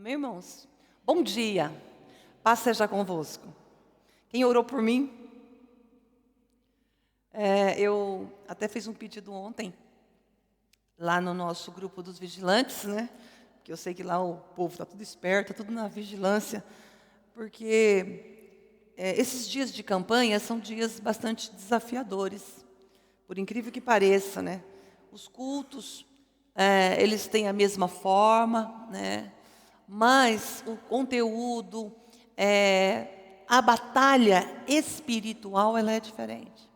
Amém, irmãos? Bom dia, paz seja convosco. Quem orou por mim? Eu até fiz um pedido ontem, lá no nosso grupo dos vigilantes, né? Porque eu sei que lá o povo está tudo esperto, tudo na vigilância, porque esses dias de campanha são dias bastante desafiadores, por incrível que pareça, né? Os cultos, eles têm a mesma forma, né? Mas o conteúdo, a batalha espiritual, ela é diferente.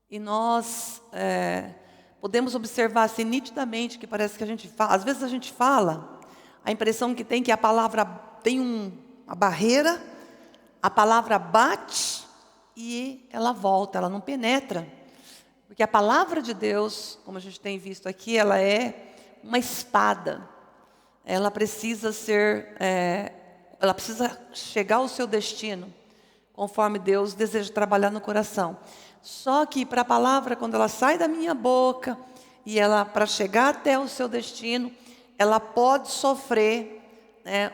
E nós podemos observar assim nitidamente que parece que a gente fala, às vezes a gente fala, a impressão que tem que a palavra tem uma barreira, a palavra bate e ela volta, ela não penetra. Porque a palavra de Deus, como a gente tem visto aqui, ela é uma espada. Ela precisa ela precisa chegar ao seu destino, conforme Deus deseja trabalhar no coração. Só que para a palavra, quando ela sai da minha boca, e ela, para chegar até o seu destino, ela pode sofrer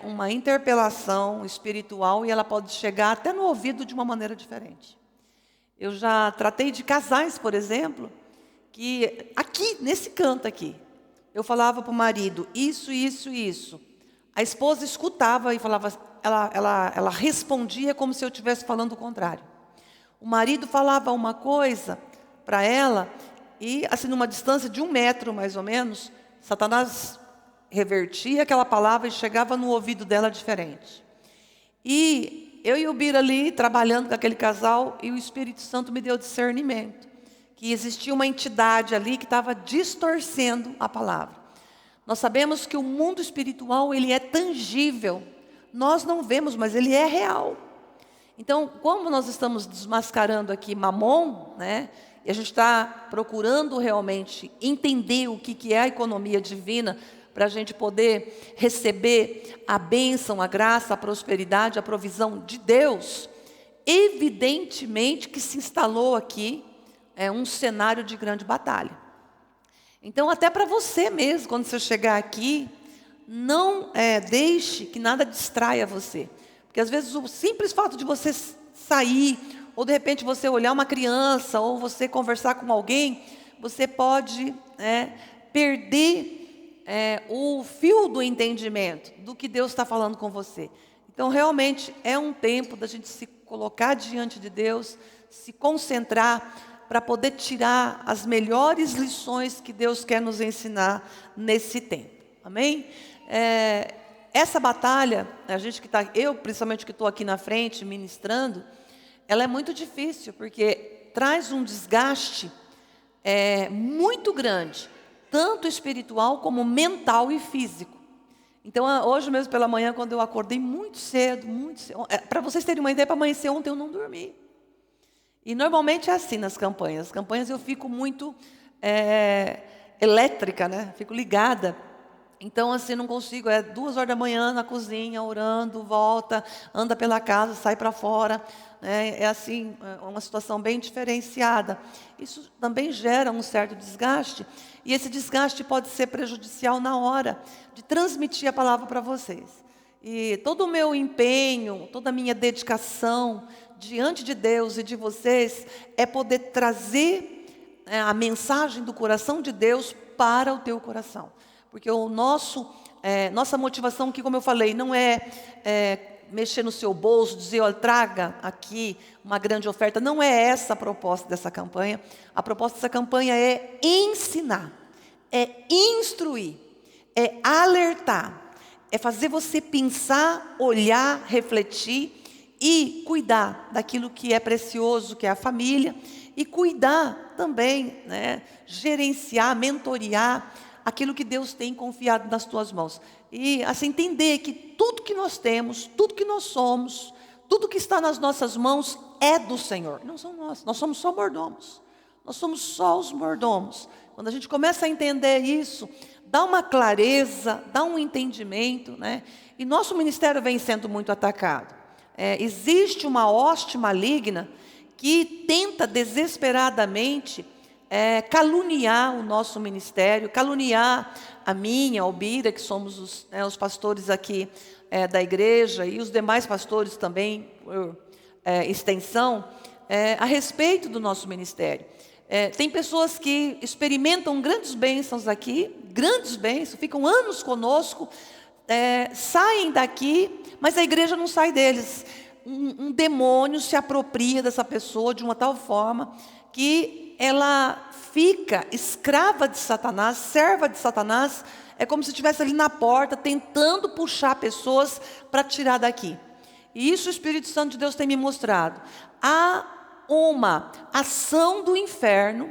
uma interpelação espiritual, e ela pode chegar até no ouvido de uma maneira diferente. Eu já tratei de casais, por exemplo, que aqui, nesse canto aqui, eu falava para o marido, isso, isso, isso. A esposa escutava e falava, ela respondia como se eu estivesse falando o contrário. O marido falava uma coisa para ela, e assim, numa distância de 1 metro mais ou menos, Satanás revertia aquela palavra e chegava no ouvido dela diferente. E eu e o Bira ali, trabalhando com aquele casal, e o Espírito Santo me deu discernimento. Que existia uma entidade ali que estava distorcendo a palavra. Nós sabemos que o mundo espiritual, ele é tangível. Nós não vemos, mas ele é real. Então, como nós estamos desmascarando aqui Mamon, né? E a gente está procurando realmente entender o que é a economia divina, para a gente poder receber a bênção, a graça, a prosperidade, a provisão de Deus, evidentemente que se instalou aqui um cenário de grande batalha. Então, até para você mesmo, quando você chegar aqui, não deixe que nada distraia você. Porque às vezes o simples fato de você sair, ou de repente você olhar uma criança, ou você conversar com alguém, você pode perder o fio do entendimento do que Deus está falando com você. Então, realmente, é um tempo da gente se colocar diante de Deus, se concentrar, para poder tirar as melhores lições que Deus quer nos ensinar nesse tempo. Amém? Essa batalha, a gente que está, eu principalmente que estou aqui na frente ministrando, ela é muito difícil, porque traz um desgaste muito grande, tanto espiritual como mental e físico. Então, hoje mesmo pela manhã, quando eu acordei muito cedo, para vocês terem uma ideia, para amanhecer ontem eu não dormi. E normalmente é assim nas campanhas. As campanhas eu fico muito elétrica, né? Fico ligada. Então, assim, não consigo. 2 horas da manhã na cozinha, orando, volta, anda pela casa, sai para fora. É assim, uma situação bem diferenciada. Isso também gera um certo desgaste. E esse desgaste pode ser prejudicial na hora de transmitir a palavra para vocês. E todo o meu empenho, toda a minha dedicação diante de Deus e de vocês é poder trazer a mensagem do Deus para o teu coração. Porque nossa motivação aqui, como eu falei, não é mexer no seu bolso, dizer, olha, traga aqui uma grande oferta. Não é essa a proposta dessa campanha. A proposta dessa campanha é ensinar, é instruir, é alertar, é fazer você pensar, olhar, refletir e cuidar daquilo que é precioso, que é a família, e cuidar também, gerenciar, mentorear aquilo que Deus tem confiado nas tuas mãos. E assim, entender que tudo que nós temos, tudo que nós somos, tudo que está nas nossas mãos é do Senhor. Não são nós somos só mordomos. Nós somos só os mordomos. Quando a gente começa a entender isso, dá uma clareza, dá um entendimento, E nosso ministério vem sendo muito atacado. Existe uma hoste maligna que tenta desesperadamente caluniar o nosso ministério, caluniar a minha, a Albira, que somos os pastores aqui da igreja, e os demais pastores também, por extensão, a respeito do nosso ministério. Tem pessoas que experimentam grandes bênçãos aqui, grandes bênçãos, ficam anos conosco, saem daqui, mas a igreja não sai deles. Um demônio se apropria dessa pessoa de uma tal forma que ela fica escrava de Satanás, serva de Satanás. É como se estivesse ali na porta, tentando puxar pessoas para tirar daqui. E isso o Espírito Santo de Deus tem me mostrado. Há uma ação do inferno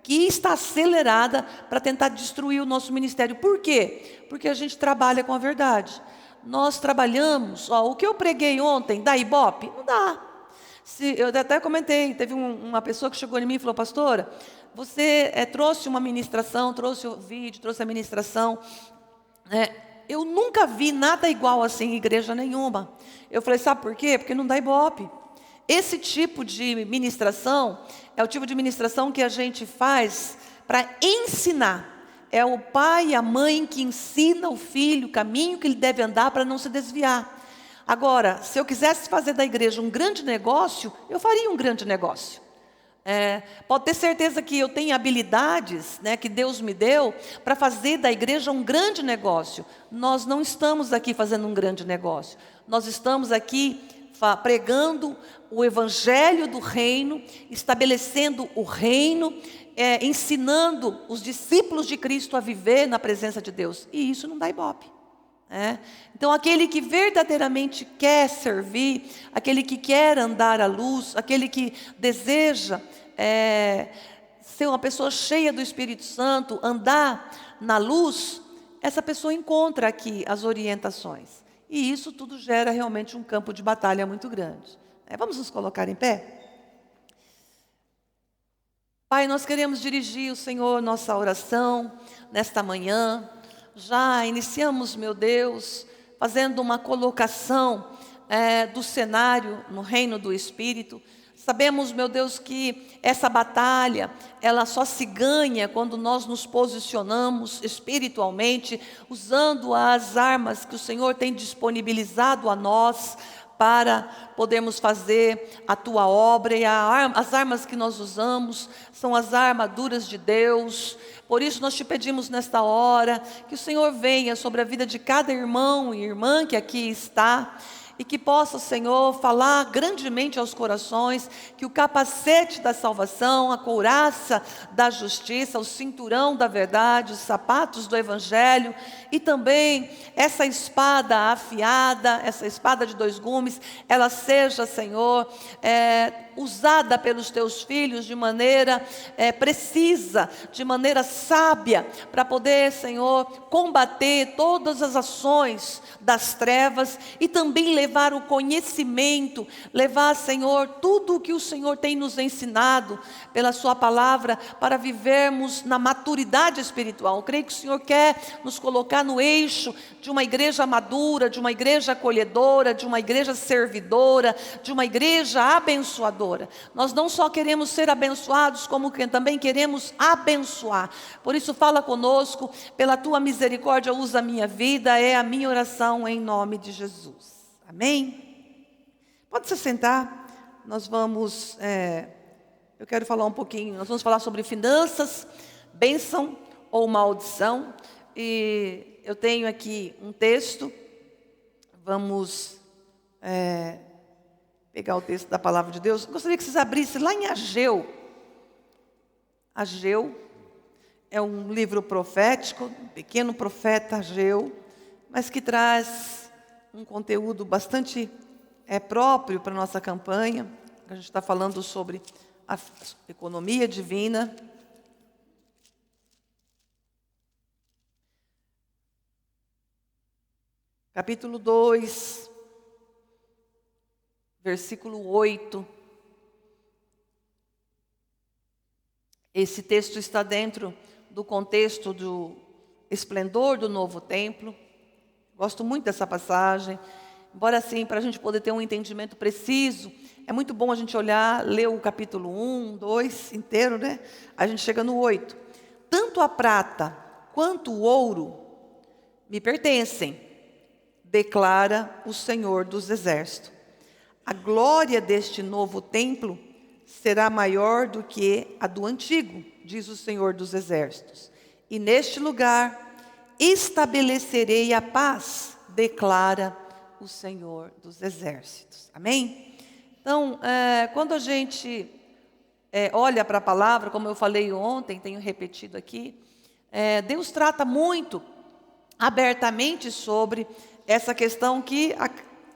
que está acelerada para tentar destruir o nosso ministério. Por quê? Porque a gente trabalha com a verdade. Nós trabalhamos, o que eu preguei ontem, da Ibope? Não dá. Eu até comentei, teve uma pessoa que chegou em mim e falou: pastora, você trouxe uma ministração, trouxe o vídeo, trouxe a ministração. Eu nunca vi nada igual assim em igreja nenhuma. Eu falei: sabe por quê? Porque não dá Ibope. Esse tipo de ministração é o tipo de ministração que a gente faz para ensinar. É o pai e a mãe que ensina o filho o caminho que ele deve andar para não se desviar. Agora, se eu quisesse fazer da igreja um grande negócio, eu faria um grande negócio. Pode ter certeza que eu tenho habilidades, que Deus me deu para fazer da igreja um grande negócio. Nós não estamos aqui fazendo um grande negócio. Nós estamos aqui pregando o evangelho do reino, estabelecendo o reino, ensinando os discípulos de Cristo a viver na presença de Deus. E isso não dá Ibope. Então aquele que verdadeiramente quer servir, aquele que quer andar à luz, aquele que deseja ser uma pessoa cheia do Espírito Santo, andar na luz, essa pessoa encontra aqui as orientações. E isso tudo gera realmente um campo de batalha muito grande. Vamos nos colocar em pé? Pai, nós queremos dirigir o Senhor nossa oração nesta manhã. Já iniciamos, meu Deus, fazendo uma colocação do cenário no reino do Espírito. Sabemos, meu Deus, que essa batalha, ela só se ganha quando nós nos posicionamos espiritualmente, usando as armas que o Senhor tem disponibilizado a nós, para podermos fazer a Tua obra. E as armas que nós usamos são as armaduras de Deus. Por isso nós te pedimos nesta hora, que o Senhor venha sobre a vida de cada irmão e irmã que aqui está, e que possa, Senhor, falar grandemente aos corações, que o capacete da salvação, a couraça da justiça, o cinturão da verdade, os sapatos do evangelho, e também essa espada afiada, essa espada de 2 gumes, ela seja, Senhor, usada pelos teus filhos de maneira precisa, de maneira sábia, para poder, Senhor, combater todas as ações das trevas e também levar o conhecimento, levar, Senhor, tudo o que o Senhor tem nos ensinado pela sua palavra, para vivermos na maturidade espiritual. Eu creio que o Senhor quer nos colocar no eixo de uma igreja madura, de uma igreja acolhedora, de uma igreja servidora, de uma igreja abençoadora. Nós não só queremos ser abençoados, como também queremos abençoar. Por isso fala conosco, pela tua misericórdia usa a minha vida, é a minha oração em nome de Jesus. Amém? Pode se sentar. Nós vamos, eu quero falar um pouquinho, nós vamos falar sobre finanças, bênção ou maldição. E eu tenho aqui um texto, vamos pegar o texto da palavra de Deus. Gostaria que vocês abrissem lá em Ageu. Ageu é um livro profético, um pequeno profeta Ageu, mas que traz um conteúdo bastante próprio para a nossa campanha. A gente está falando sobre a economia divina. Capítulo 2, versículo 8. Esse texto está dentro do contexto do esplendor do novo templo. Gosto muito dessa passagem. embora assim, para a gente poder ter um entendimento preciso, é muito bom a gente olhar, ler o capítulo 1, 2 inteiro, né? A gente chega no 8. Tanto a prata quanto o ouro me pertencem, declara o Senhor dos Exércitos. A glória deste novo templo será maior do que a do antigo, diz o Senhor dos Exércitos. E neste lugar estabelecerei a paz, declara o Senhor dos Exércitos. Amém? Então, quando a gente olha para a palavra, como eu falei ontem, tenho repetido aqui, Deus trata muito abertamente sobre essa questão que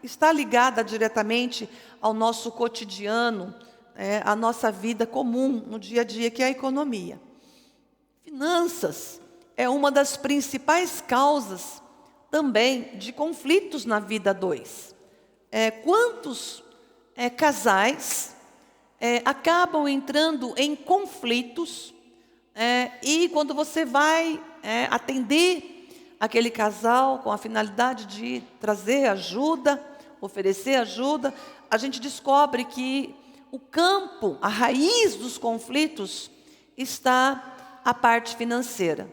está ligada diretamente ao nosso cotidiano, à nossa vida comum no dia a dia, que é a economia. Finanças é uma das principais causas também de conflitos na vida a dois. Quantos casais acabam entrando em conflitos e quando você vai atender aquele casal com a finalidade de trazer ajuda, oferecer ajuda, a gente descobre que o campo, a raiz dos conflitos está a parte financeira.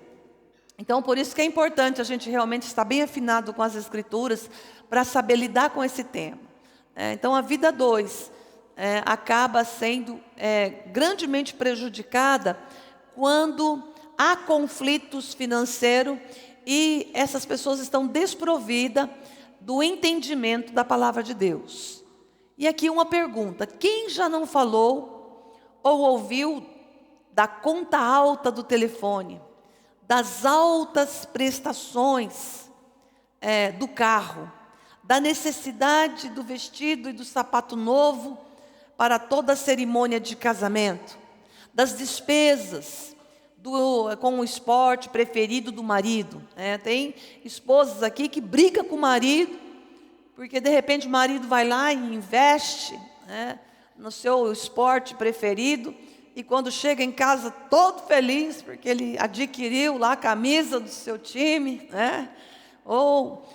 Então, por isso que é importante a gente realmente estar bem afinado com as Escrituras para saber lidar com esse tema. Então, a vida 2 acaba sendo grandemente prejudicada quando há conflitos financeiros e essas pessoas estão desprovidas do entendimento da palavra de Deus. E aqui uma pergunta: quem já não falou ou ouviu da conta alta do telefone, das altas prestações do carro, da necessidade do vestido e do sapato novo para toda a cerimônia de casamento, das despesas com o esporte preferido do marido? Tem esposas aqui que brigam com o marido, porque de repente o marido vai lá e investe no seu esporte preferido, e quando chega em casa todo feliz, porque ele adquiriu lá a camisa do seu time, ou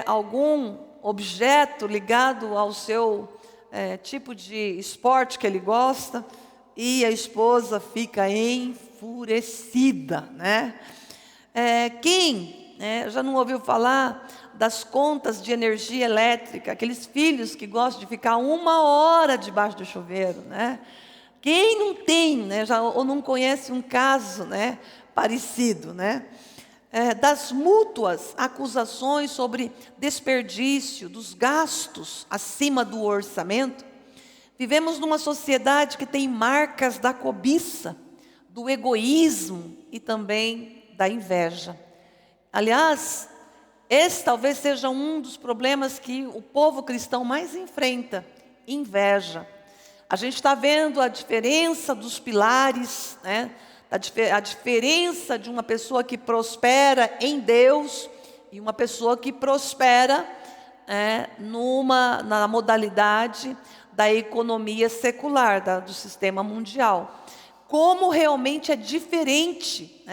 algum objeto ligado ao seu tipo de esporte que ele gosta, e a esposa fica enfurecida, Quem já não ouviu falar das contas de energia elétrica, aqueles filhos que gostam de ficar 1 hora debaixo do chuveiro, Quem não tem, ou não conhece um caso, parecido, das mútuas acusações sobre desperdício, dos gastos acima do orçamento. Vivemos numa sociedade que tem marcas da cobiça, do egoísmo e também da inveja. Aliás, esse talvez seja um dos problemas que o povo cristão mais enfrenta: inveja. A gente está vendo a diferença dos pilares, a diferença de uma pessoa que prospera em Deus e uma pessoa que prospera na modalidade da economia secular, do sistema mundial. Como realmente é diferente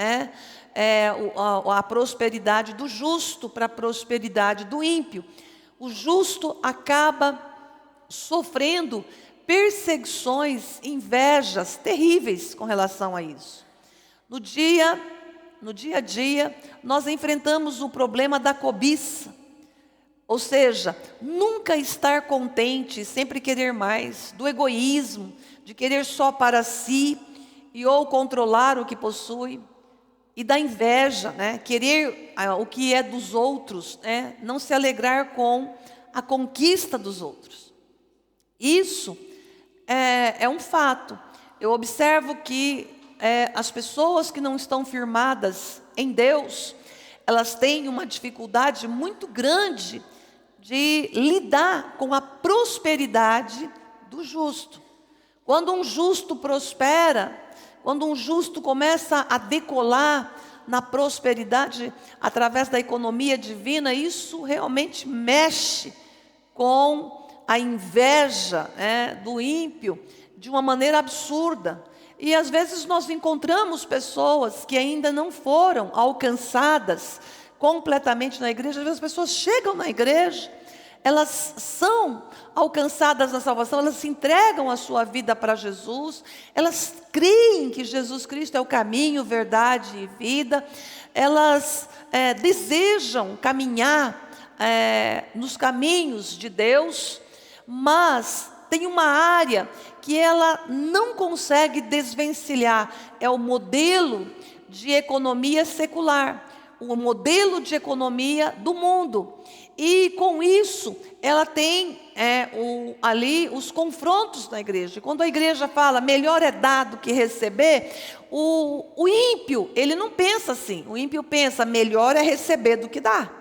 a prosperidade do justo para a prosperidade do ímpio. O justo acaba sofrendo perseguições, invejas terríveis com relação a isso. No dia a dia, nós enfrentamos o problema da cobiça. Ou seja, nunca estar contente, sempre querer mais, do egoísmo, de querer só para si ou controlar o que possui, e da inveja, querer o que é dos outros, não se alegrar com a conquista dos outros. Isso é um fato. Eu observo que as pessoas que não estão firmadas em Deus, elas têm uma dificuldade muito grande de lidar com a prosperidade do justo. Quando um justo prospera, quando um justo começa a decolar na prosperidade através da economia divina, isso realmente mexe com a inveja do ímpio de uma maneira absurda. E às vezes nós encontramos pessoas que ainda não foram alcançadas completamente na igreja. Às vezes as pessoas chegam na igreja, elas são alcançadas na salvação, elas se entregam a sua vida para Jesus, elas creem que Jesus Cristo é o caminho, verdade e vida, elas desejam caminhar nos caminhos de Deus, mas tem uma área que ela não consegue desvencilhar, é o modelo de economia secular, o modelo de economia do mundo. E com isso, ela tem ali os confrontos na igreja. E quando a igreja fala, melhor é dar do que receber, o ímpio, ele não pensa assim. O ímpio pensa, melhor é receber do que dar.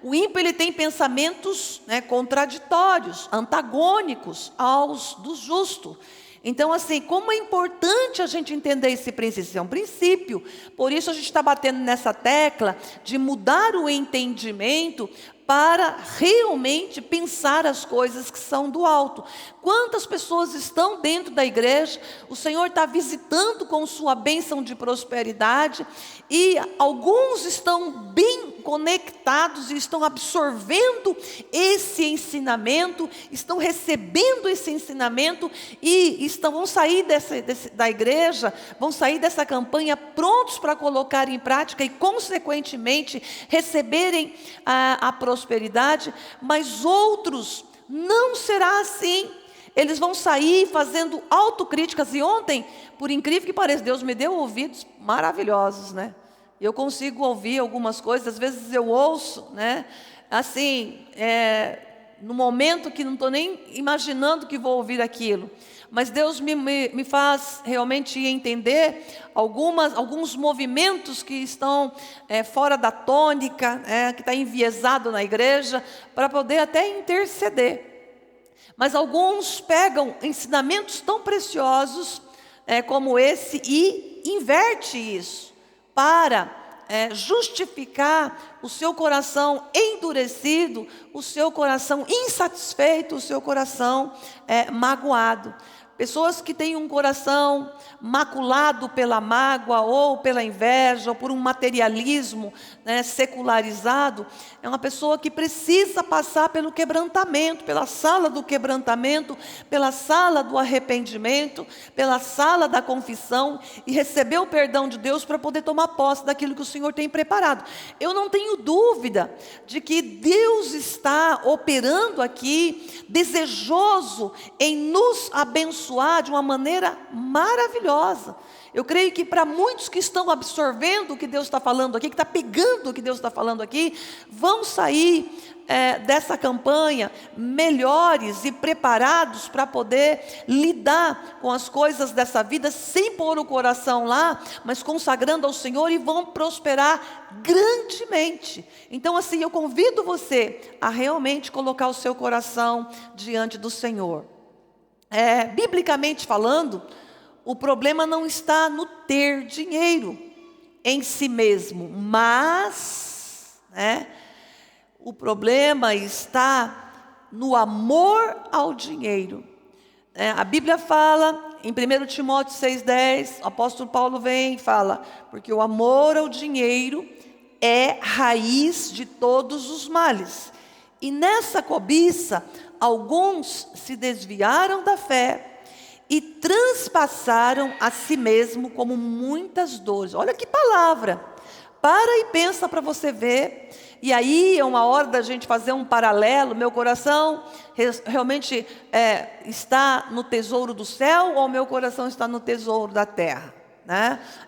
O ímpio, ele tem pensamentos contraditórios, antagônicos aos do justo. Então, assim, como é importante a gente entender esse princípio? Esse é um princípio. Por isso a gente está batendo nessa tecla de mudar o entendimento para realmente pensar as coisas que são do alto. Quantas pessoas estão dentro da igreja, o Senhor está visitando com sua bênção de prosperidade, e alguns estão bem conectados e estão absorvendo esse ensinamento, estão recebendo esse ensinamento e vão sair da igreja, vão sair dessa campanha prontos para colocar em prática e consequentemente receberem a prosperidade, mas outros não será assim. Eles vão sair fazendo autocríticas. E ontem, por incrível que pareça, Deus me deu ouvidos maravilhosos, né? Eu consigo ouvir algumas coisas, às vezes eu ouço, né? Assim, no momento que não estou nem imaginando que vou ouvir aquilo. Mas Deus me faz realmente entender alguns movimentos que estão fora da tônica, que está enviesado na igreja, para poder até interceder. Mas alguns pegam ensinamentos tão preciosos como esse e inverte isso para justificar o seu coração endurecido, o seu coração insatisfeito, o seu coração magoado. Pessoas que têm um coração maculado pela mágoa, ou pela inveja, ou por um materialismo secularizado, é uma pessoa que precisa passar pelo quebrantamento, pela sala do quebrantamento, pela sala do arrependimento, pela sala da confissão, e receber o perdão de Deus para poder tomar posse daquilo que o Senhor tem preparado. Eu não tenho dúvida de que Deus está operando aqui, desejoso em nos abençoar de uma maneira maravilhosa. Eu creio que para muitos que estão absorvendo o que Deus está falando aqui, que está pegando o que Deus está falando aqui, vão sair dessa campanha melhores e preparados para poder lidar com as coisas dessa vida, sem pôr o coração lá, mas consagrando ao Senhor, e vão prosperar grandemente. Então, assim, eu convido você a realmente colocar o seu coração diante do Senhor. Biblicamente falando, o problema não está no ter dinheiro em si mesmo, mas o problema está no amor ao dinheiro. A Bíblia fala, em 1 Timóteo 6,10, o apóstolo Paulo vem e fala, porque o amor ao dinheiro é raiz de todos os males. E nessa cobiça, alguns se desviaram da fé e transpassaram a si mesmo como muitas dores. Olha que palavra! Para e pensa para você ver. E aí é uma hora da gente fazer um paralelo. Meu coração realmente está no tesouro do céu, ou meu coração está no tesouro da terra?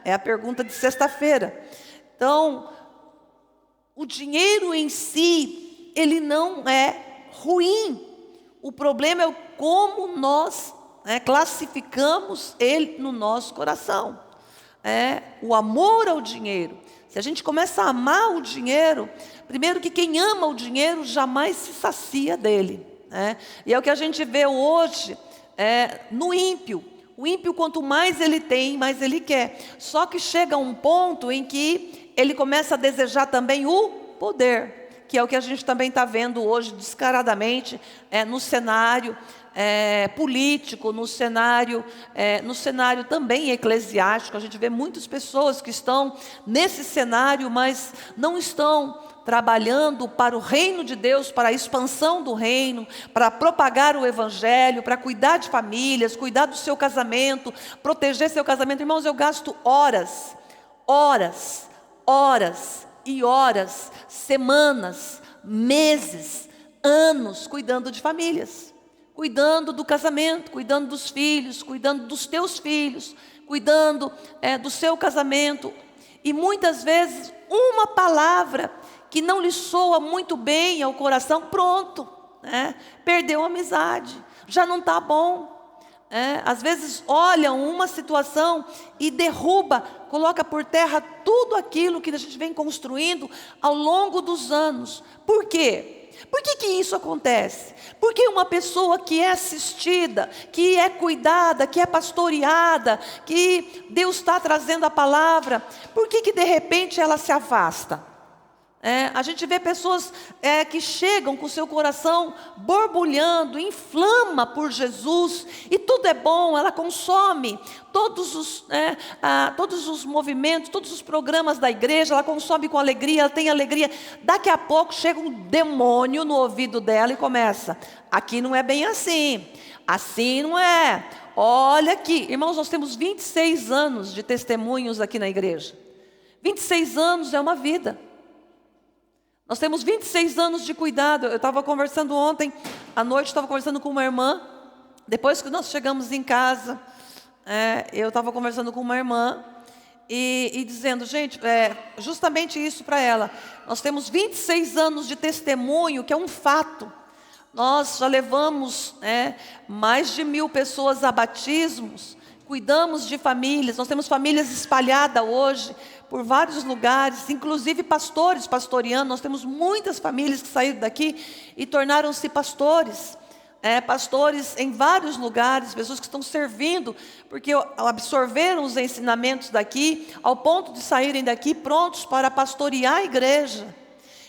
É a pergunta de sexta-feira. Então, o dinheiro em si, ele não é ruim. O problema é como nós classificamos ele no nosso coração. O amor ao dinheiro. Se a gente começa a amar o dinheiro, primeiro que quem ama o dinheiro jamais se sacia dele. E é o que a gente vê hoje no ímpio. O ímpio, quanto mais ele tem, mais ele quer. Só que chega um ponto em que ele começa a desejar também o poder. que é o que a gente também está vendo hoje descaradamente no cenário político, no cenário também eclesiástico. A gente vê muitas pessoas que estão nesse cenário, mas não estão trabalhando para o reino de Deus, para a expansão do reino, para propagar o evangelho, para cuidar de famílias, cuidar do seu casamento, proteger seu casamento. Irmãos, eu gasto horas e horas, semanas, meses, anos cuidando de famílias, cuidando do casamento, cuidando dos filhos, cuidando dos teus filhos, cuidando do seu casamento. E muitas vezes uma palavra que não lhe soa muito bem ao coração, pronto, perdeu a amizade, já não está bom. Às vezes olha uma situação e derruba, coloca por terra tudo aquilo que a gente vem construindo ao longo dos anos. Por quê? Por que isso acontece? Porque uma pessoa que é assistida, que é cuidada, que é pastoreada, que Deus está trazendo a palavra, por que de repente ela se afasta? A gente vê pessoas que chegam com o seu coração borbulhando, inflama por Jesus, e tudo é bom, ela consome todos os movimentos, todos os programas da igreja, ela consome com alegria, ela tem alegria. Daqui a pouco chega um demônio no ouvido dela e começa: aqui não é bem assim não é, olha aqui. Irmãos, nós temos 26 anos de testemunhos aqui na igreja. 26 anos é uma vida. Nós temos 26 anos de cuidado. Eu estava conversando ontem à noite, estava conversando com uma irmã. Depois que nós chegamos em casa, eu estava conversando com uma irmã e dizendo, gente, justamente isso para ela. Nós temos 26 anos de testemunho, que é um fato. Nós já levamos mais de 1000 pessoas a batismos, cuidamos de famílias. Nós temos famílias espalhadas hoje por vários lugares, inclusive pastores pastoreando. Nós temos muitas famílias que saíram daqui e tornaram-se pastores. Pastores em vários lugares, pessoas que estão servindo, porque absorveram os ensinamentos daqui, ao ponto de saírem daqui prontos para pastorear a igreja.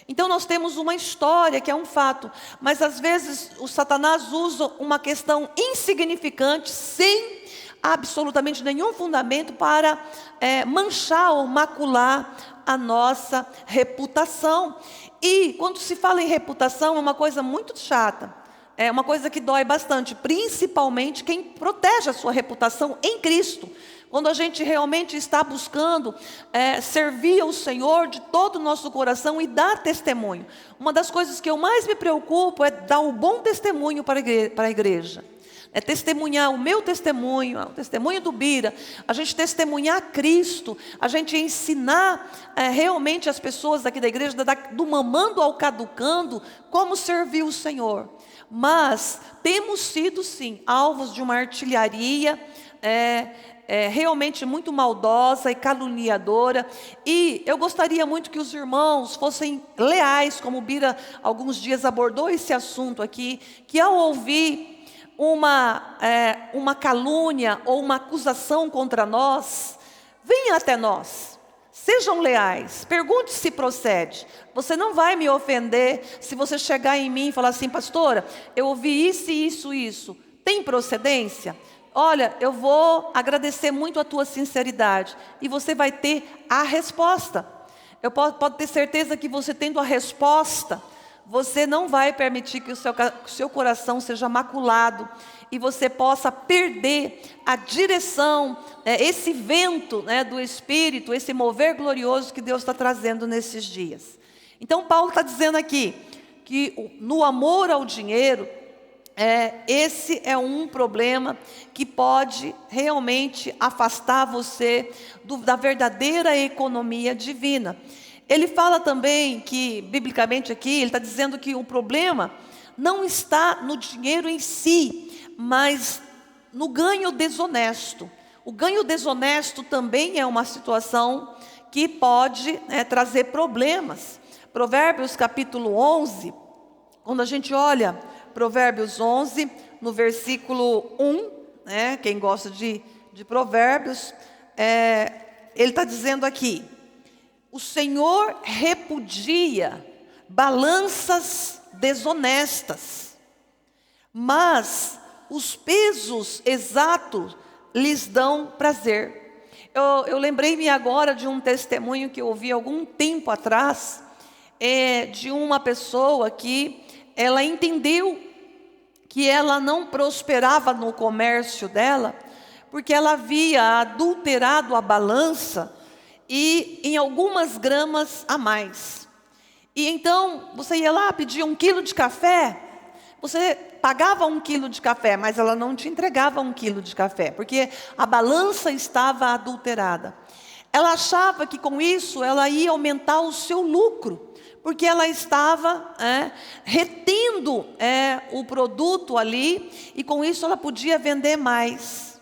Então nós temos uma história que é um fato, mas às vezes o Satanás usa uma questão insignificante, sem absolutamente nenhum fundamento, para manchar ou macular a nossa reputação. E quando se fala em reputação, é uma coisa muito chata, é uma coisa que dói bastante, principalmente quem protege a sua reputação em Cristo. Quando a gente realmente está buscando servir ao Senhor de todo o nosso coração e dar testemunho. Uma das coisas que eu mais me preocupo é dar um bom testemunho para a igreja. É testemunhar o meu testemunho, o testemunho do Bira, a gente testemunhar Cristo, a gente ensinar realmente as pessoas aqui da igreja, do mamando ao caducando, como servir o Senhor. Mas temos sido sim alvos de uma artilharia realmente muito maldosa e caluniadora, e eu gostaria muito que os irmãos fossem leais, como o Bira alguns dias abordou esse assunto aqui, que ao ouvir uma calúnia ou uma acusação contra nós, venha até nós, sejam leais, pergunte se procede. Você não vai me ofender se você chegar em mim e falar assim: pastora, eu ouvi isso e isso, tem procedência? Olha, eu vou agradecer muito a tua sinceridade, e você vai ter a resposta. Eu pode ter certeza que você tendo a resposta, você não vai permitir que o seu coração seja maculado e você possa perder a direção, esse vento do Espírito, esse mover glorioso que Deus está trazendo nesses dias. Então Paulo está dizendo aqui que no amor ao dinheiro, esse é um problema que pode realmente afastar você da verdadeira economia divina. Ele fala também que, biblicamente aqui, ele está dizendo que o problema não está no dinheiro em si, mas no ganho desonesto. O ganho desonesto também é uma situação que pode trazer problemas. Provérbios capítulo 11, quando a gente olha Provérbios 11, no versículo 1, quem gosta de Provérbios, ele está dizendo aqui: o Senhor repudia balanças desonestas, mas os pesos exatos lhes dão prazer. Eu lembrei-me agora de um testemunho que eu ouvi algum tempo atrás, de uma pessoa que ela entendeu que ela não prosperava no comércio dela, porque ela havia adulterado a balança e em algumas gramas a mais. E então, você ia lá pedir 1 quilo de café, você pagava 1 quilo de café, mas ela não te entregava 1 quilo de café, porque a balança estava adulterada. Ela achava que com isso ela ia aumentar o seu lucro, porque ela estava retendo o produto ali, e com isso ela podia vender mais.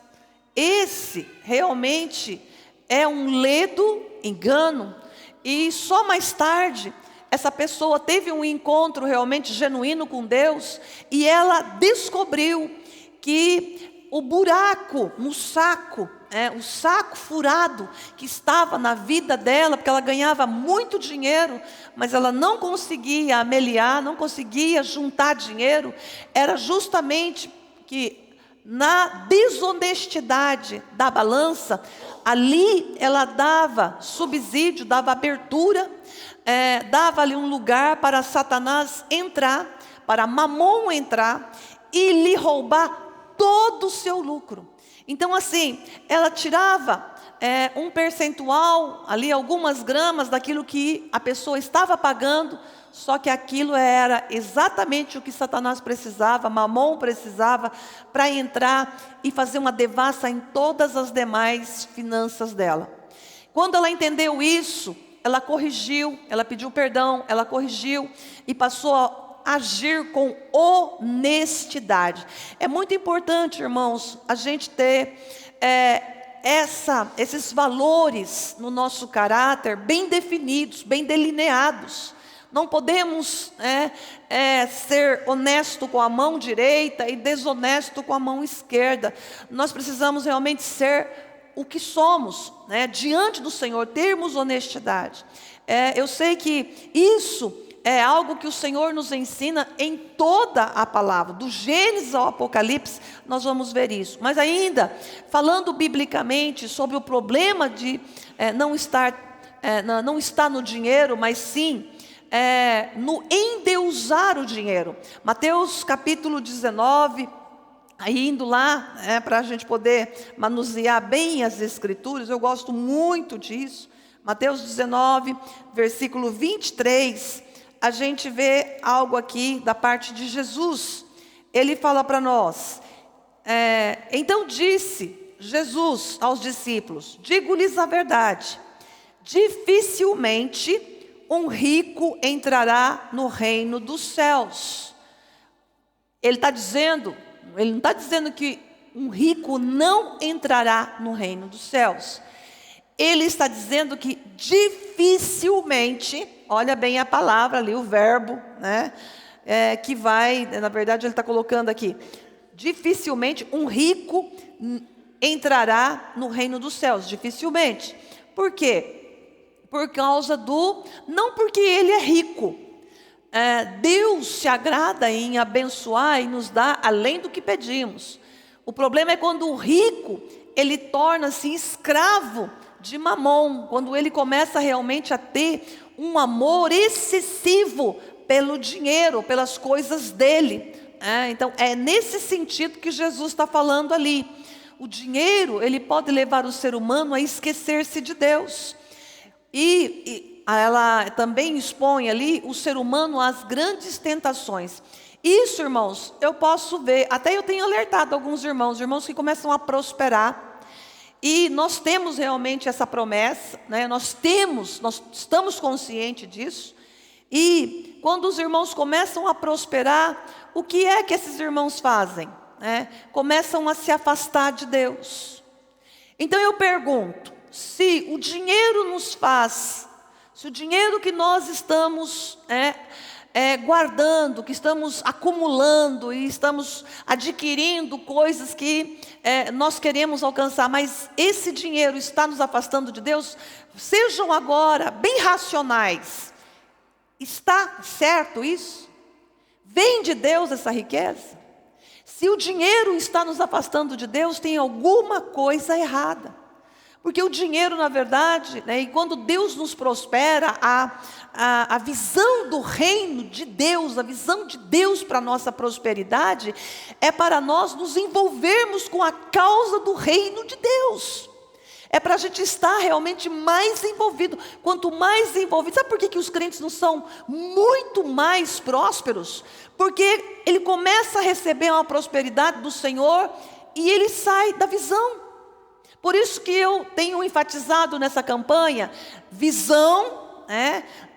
Esse realmente é um ledo engano, e só mais tarde essa pessoa teve um encontro realmente genuíno com Deus, e ela descobriu que o buraco no saco, o saco furado que estava na vida dela, porque ela ganhava muito dinheiro, mas ela não conseguia ameliar, não conseguia juntar dinheiro, era justamente que na desonestidade da balança, ali ela dava subsídio, dava abertura, dava ali um lugar para Satanás entrar, para Mamon entrar e lhe roubar todo o seu lucro. Então assim, ela tirava um percentual, ali algumas gramas daquilo que a pessoa estava pagando, só que aquilo era exatamente o que Satanás precisava, Mamon precisava, para entrar e fazer uma devassa em todas as demais finanças dela. Quando ela entendeu isso, ela corrigiu, ela pediu perdão, ela corrigiu e passou a agir com honestidade. É muito importante, irmãos, a gente ter esses valores no nosso caráter bem definidos, bem delineados. Não podemos ser honesto com a mão direita e desonesto com a mão esquerda. Nós precisamos realmente ser o que somos, diante do Senhor, termos honestidade. Eu sei que isso é algo que o Senhor nos ensina em toda a palavra, do Gênesis ao Apocalipse, nós vamos ver isso. Mas ainda, falando biblicamente sobre o problema de não estar no dinheiro, mas sim no endeusar o dinheiro. Mateus capítulo 19, aí indo lá, para a gente poder manusear bem as escrituras, eu gosto muito disso. Mateus 19, versículo 23, a gente vê algo aqui da parte de Jesus. Ele fala para nós, então disse Jesus aos discípulos, digo-lhes a verdade, dificilmente um rico entrará no reino dos céus. Ele está dizendo, ele não está dizendo que um rico não entrará no reino dos céus. Ele está dizendo que dificilmente, olha bem a palavra ali, o verbo, que vai, na verdade ele está colocando aqui, dificilmente um rico entrará no reino dos céus, dificilmente. Por quê? Por causa não porque ele é rico. Deus se agrada em abençoar e nos dar além do que pedimos. O problema é quando o rico, ele torna-se escravo de Mamon, quando ele começa realmente a ter um amor excessivo pelo dinheiro, pelas coisas dele. Então, é nesse sentido que Jesus está falando ali. O dinheiro, ele pode levar o ser humano a esquecer-se de Deus. E ela também expõe ali o ser humano às grandes tentações. Isso, irmãos, eu posso ver, até eu tenho alertado alguns irmãos que começam a prosperar. E nós temos realmente essa promessa, nós estamos conscientes disso. E quando os irmãos começam a prosperar, o que é que esses irmãos fazem? Começam a se afastar de Deus. Então eu pergunto, se o dinheiro se o dinheiro que nós estamos guardando, que estamos acumulando e estamos adquirindo coisas que nós queremos alcançar, mas esse dinheiro está nos afastando de Deus, sejam agora bem racionais. Está certo isso? Vem de Deus essa riqueza? Se o dinheiro está nos afastando de Deus, tem alguma coisa errada. Porque o dinheiro, na verdade, né, e quando Deus nos prospera, a visão do reino de Deus, a visão de Deus para a nossa prosperidade, é para nós nos envolvermos com a causa do reino de Deus. É para a gente estar realmente mais envolvido. Quanto mais envolvido, sabe por que os crentes não são muito mais prósperos? Porque ele começa a receber uma prosperidade do Senhor e ele sai da visão. Por isso que eu tenho enfatizado nessa campanha, visão,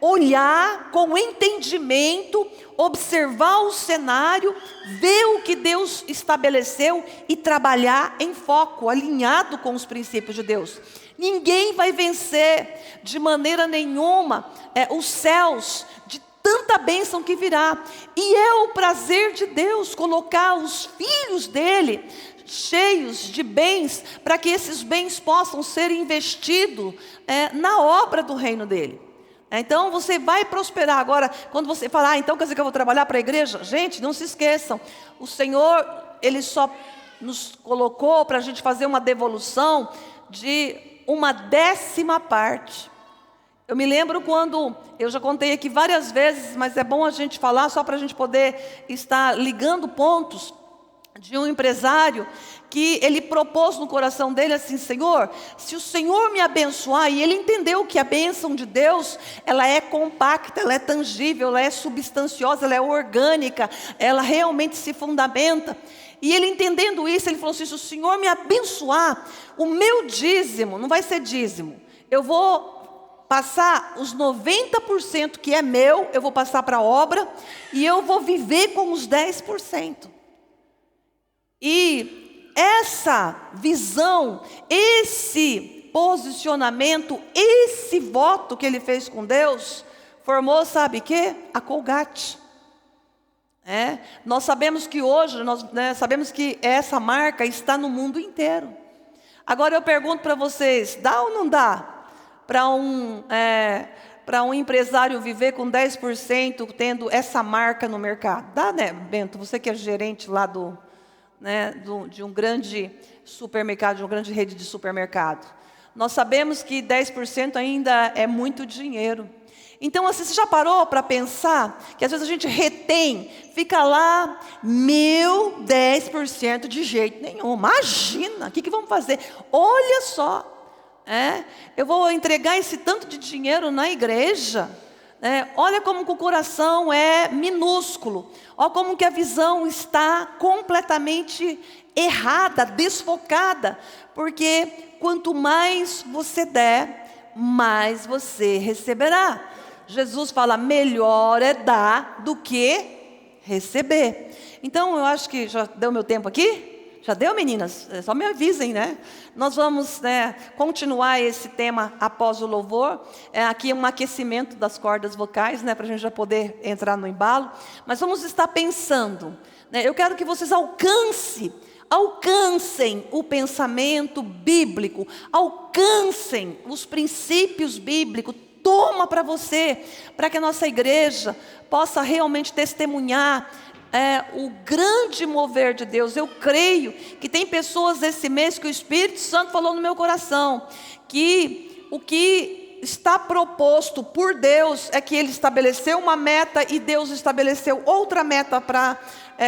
olhar com entendimento, observar o cenário, ver o que Deus estabeleceu e trabalhar em foco, alinhado com os princípios de Deus. Ninguém vai vencer de maneira nenhuma os céus de tanta bênção que virá. E é o prazer de Deus colocar os filhos dele cheios de bens, para que esses bens possam ser investidos na obra do reino dele. Então você vai prosperar. Agora, quando você falar, então quer dizer que eu vou trabalhar para a igreja? Gente, não se esqueçam, o Senhor, Ele só nos colocou para a gente fazer uma devolução de 1/10. Eu me lembro quando, eu já contei aqui várias vezes, mas é bom a gente falar, só para a gente poder estar ligando pontos, de um empresário, que ele propôs no coração dele assim: Senhor, se o Senhor me abençoar, e ele entendeu que a bênção de Deus, ela é compacta, ela é tangível, ela é substanciosa, ela é orgânica, ela realmente se fundamenta. E ele entendendo isso, ele falou assim: se o Senhor me abençoar, o meu dízimo, não vai ser dízimo, eu vou passar os 90% que é meu, eu vou passar para a obra, e eu vou viver com os 10%. E essa visão, esse posicionamento, esse voto que ele fez com Deus, formou, sabe o quê? A Colgate. Nós sabemos que hoje, sabemos que essa marca está no mundo inteiro. Agora eu pergunto para vocês, dá ou não dá para um empresário viver com 10% tendo essa marca no mercado? Dá, né, Bento? Você que é gerente lá de um grande supermercado, de uma grande rede de supermercado. Nós sabemos que 10% ainda é muito dinheiro. Então, assim, você já parou para pensar que às vezes a gente retém, fica lá, 10% de jeito nenhum. Imagina, o que vamos fazer? Olha só, eu vou entregar esse tanto de dinheiro na igreja. Olha como que o coração é minúsculo. Olha como que a visão está completamente errada, desfocada. Porque quanto mais você der, mais você receberá. Jesus fala, melhor é dar do que receber. Então eu acho que já deu meu tempo aqui? Já deu, meninas? Só me avisem, né? Nós vamos continuar esse tema após o louvor. Aqui um aquecimento das cordas vocais, para a gente já poder entrar no embalo. Mas vamos estar pensando. Eu quero que vocês alcancem o pensamento bíblico. Alcancem os princípios bíblicos. Toma para você, para que a nossa igreja possa realmente testemunhar o grande mover de Deus. Eu creio que tem pessoas esse mês que o Espírito Santo falou no meu coração, que o que está proposto por Deus é que Ele estabeleceu uma meta e Deus estabeleceu outra meta para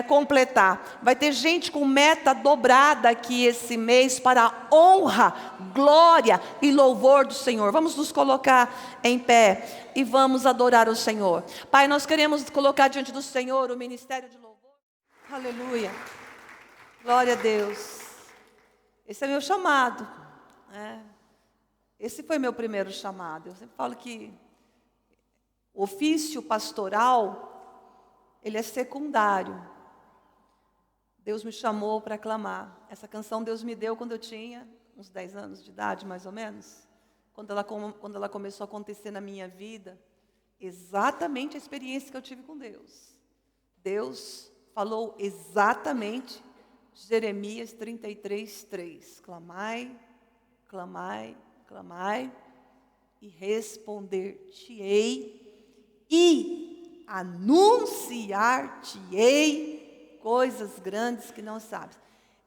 completar. Vai ter gente com meta dobrada aqui esse mês para a honra, glória e louvor do Senhor. Vamos nos colocar em pé e vamos adorar o Senhor. Pai, nós queremos colocar diante do Senhor o ministério de louvor. Aleluia. Glória a Deus. Esse é meu chamado. Esse foi meu primeiro chamado. Eu sempre falo que o ofício pastoral, ele é secundário. Deus me chamou para clamar. Essa canção Deus me deu quando eu tinha uns 10 anos de idade, mais ou menos. Quando ela começou a acontecer na minha vida, exatamente a experiência que eu tive com Deus. Deus falou exatamente Jeremias 33:3. Clamai, clamai, clamai, e responder-te-ei, e anunciar-te-ei coisas grandes que não sabes.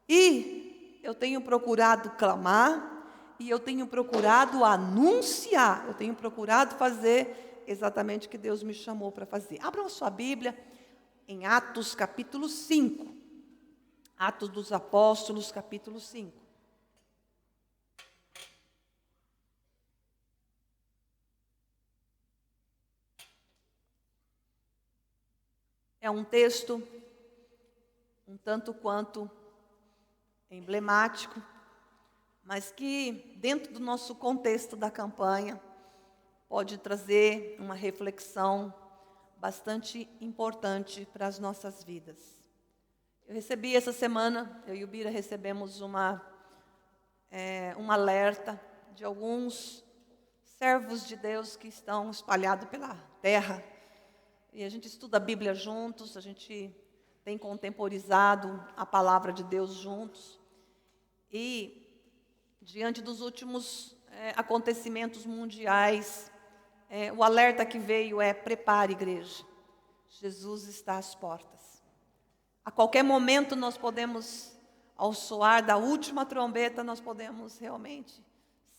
E eu tenho procurado clamar, e eu tenho procurado anunciar, eu tenho procurado fazer exatamente o que Deus me chamou para fazer. Abram a sua Bíblia em Atos capítulo 5. Atos dos Apóstolos, capítulo 5. É um texto um tanto quanto emblemático, mas que, dentro do nosso contexto da campanha, pode trazer uma reflexão bastante importante para as nossas vidas. Eu recebi essa semana, eu e o Bira recebemos um alerta de alguns servos de Deus que estão espalhados pela terra. E a gente estuda a Bíblia juntos, a gente tem contemporizado a palavra de Deus juntos. E, diante dos últimos acontecimentos mundiais, o alerta que veio é: prepare, igreja, Jesus está às portas. A qualquer momento nós podemos, ao soar da última trombeta, nós podemos realmente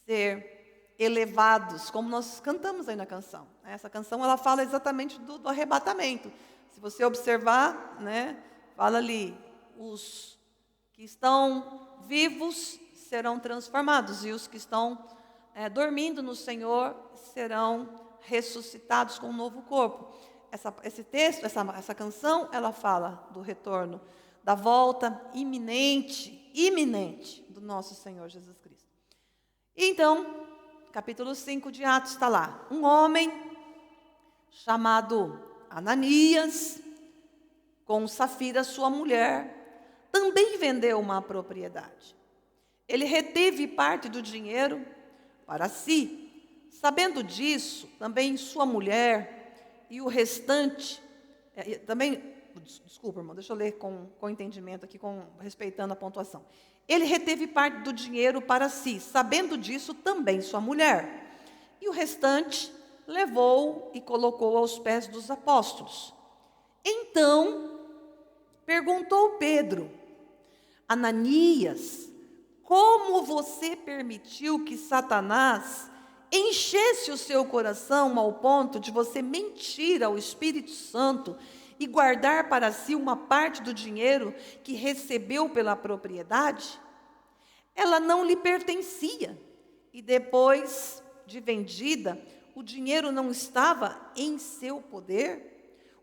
ser elevados, como nós cantamos aí na canção. Essa canção, ela fala exatamente do arrebatamento. Se você observar, fala ali, os que estão vivos serão transformados, e os que estão dormindo no Senhor serão ressuscitados com um novo corpo. Esse texto, essa canção, ela fala do retorno, da volta iminente do nosso Senhor Jesus Cristo. Então, capítulo 5 de Atos está lá. Um homem chamado Ananias, com Safira, sua mulher, também vendeu uma propriedade. Ele reteve parte do dinheiro para si. Sabendo disso, também sua mulher e o restante, desculpa, irmão, deixa eu ler com entendimento aqui, respeitando a pontuação. Ele reteve parte do dinheiro para si, sabendo disso também sua mulher. E o restante levou e colocou aos pés dos apóstolos. Então, perguntou Pedro: Ananias, como você permitiu que Satanás enchesse o seu coração ao ponto de você mentir ao Espírito Santo e guardar para si uma parte do dinheiro que recebeu pela propriedade? Ela não lhe pertencia, e depois de vendida, o dinheiro não estava em seu poder?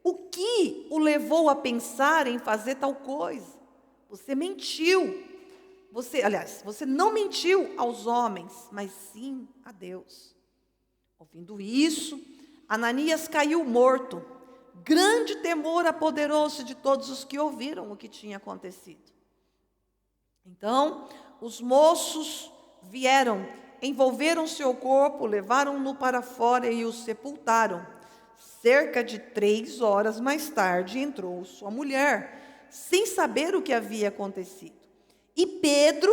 O que o levou a pensar em fazer tal coisa? Você mentiu. Você não mentiu aos homens, mas sim a Deus. Ouvindo isso, Ananias caiu morto. Grande temor apoderou-se de todos os que ouviram o que tinha acontecido. Então, os moços vieram, envolveram seu corpo, levaram-no para fora e o sepultaram. Cerca de 3 horas mais tarde entrou sua mulher, sem saber o que havia acontecido. E Pedro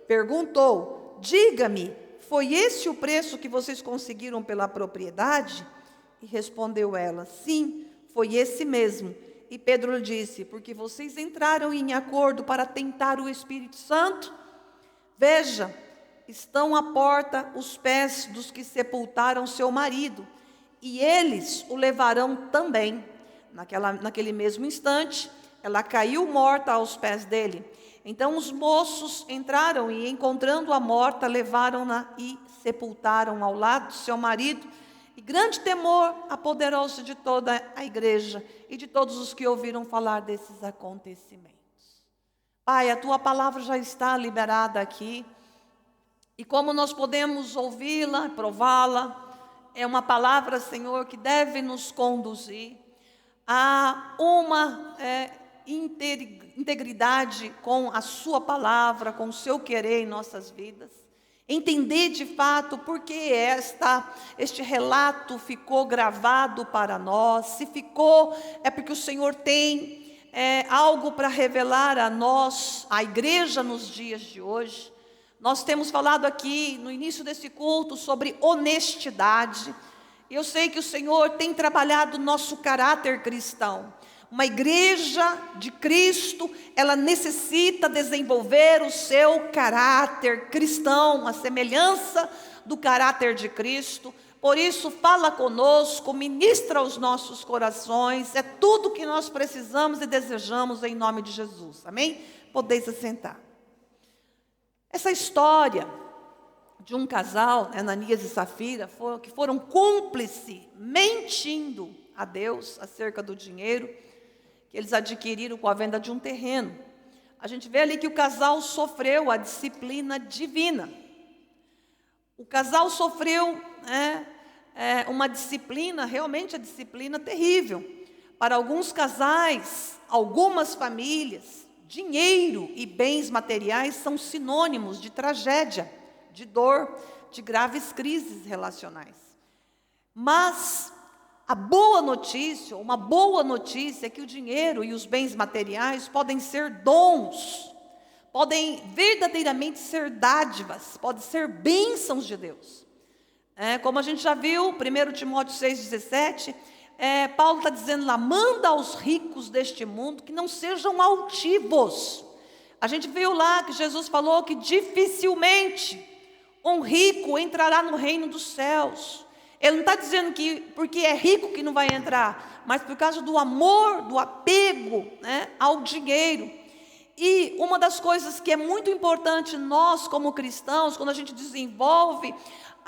perguntou: diga-me, foi esse o preço que vocês conseguiram pela propriedade? E respondeu ela: sim, foi esse mesmo. E Pedro lhe disse: porque vocês entraram em acordo para tentar o Espírito Santo? Veja, estão à porta os pés dos que sepultaram seu marido, e eles o levarão também. Naquele mesmo instante, ela caiu morta aos pés dele. Então os moços entraram e, encontrando-a morta, levaram-na e sepultaram ao lado de seu marido. E grande temor apoderou-se de toda a igreja e de todos os que ouviram falar desses acontecimentos. Pai, a tua palavra já está liberada aqui. E como nós podemos ouvi-la, prová-la, é uma palavra, Senhor, que deve nos conduzir a uma integridade com a sua palavra, com o seu querer em nossas vidas. Entender de fato por que este relato ficou gravado para nós. Se ficou, é porque o Senhor tem algo para revelar a nós, a igreja, nos dias de hoje. Nós temos falado aqui no início desse culto sobre honestidade. Eu sei que o Senhor tem trabalhado o nosso caráter cristão. Uma igreja de Cristo, ela necessita desenvolver o seu caráter cristão, a semelhança do caráter de Cristo. Por isso, fala conosco, ministra aos nossos corações. É tudo que nós precisamos e desejamos em nome de Jesus. Amém? Podeis assentar. Essa história de um casal, Ananias e Safira, que foram cúmplices, mentindo a Deus acerca do dinheiro que eles adquiriram com a venda de um terreno. A gente vê ali que o casal sofreu a disciplina divina. O casal sofreu uma disciplina, realmente a disciplina terrível. Para alguns casais, algumas famílias, dinheiro e bens materiais são sinônimos de tragédia, de dor, de graves crises relacionais. Mas a boa notícia, uma boa notícia é que o dinheiro e os bens materiais podem ser dons, podem verdadeiramente ser dádivas, podem ser bênçãos de Deus. Como a gente já viu, 1 Timóteo 6,17, Paulo está dizendo lá, manda aos ricos deste mundo que não sejam altivos. A gente viu lá que Jesus falou que dificilmente um rico entrará no reino dos céus. Ele não está dizendo que porque é rico que não vai entrar, mas por causa do amor, do apego ao dinheiro. E uma das coisas que é muito importante nós como cristãos, quando a gente desenvolve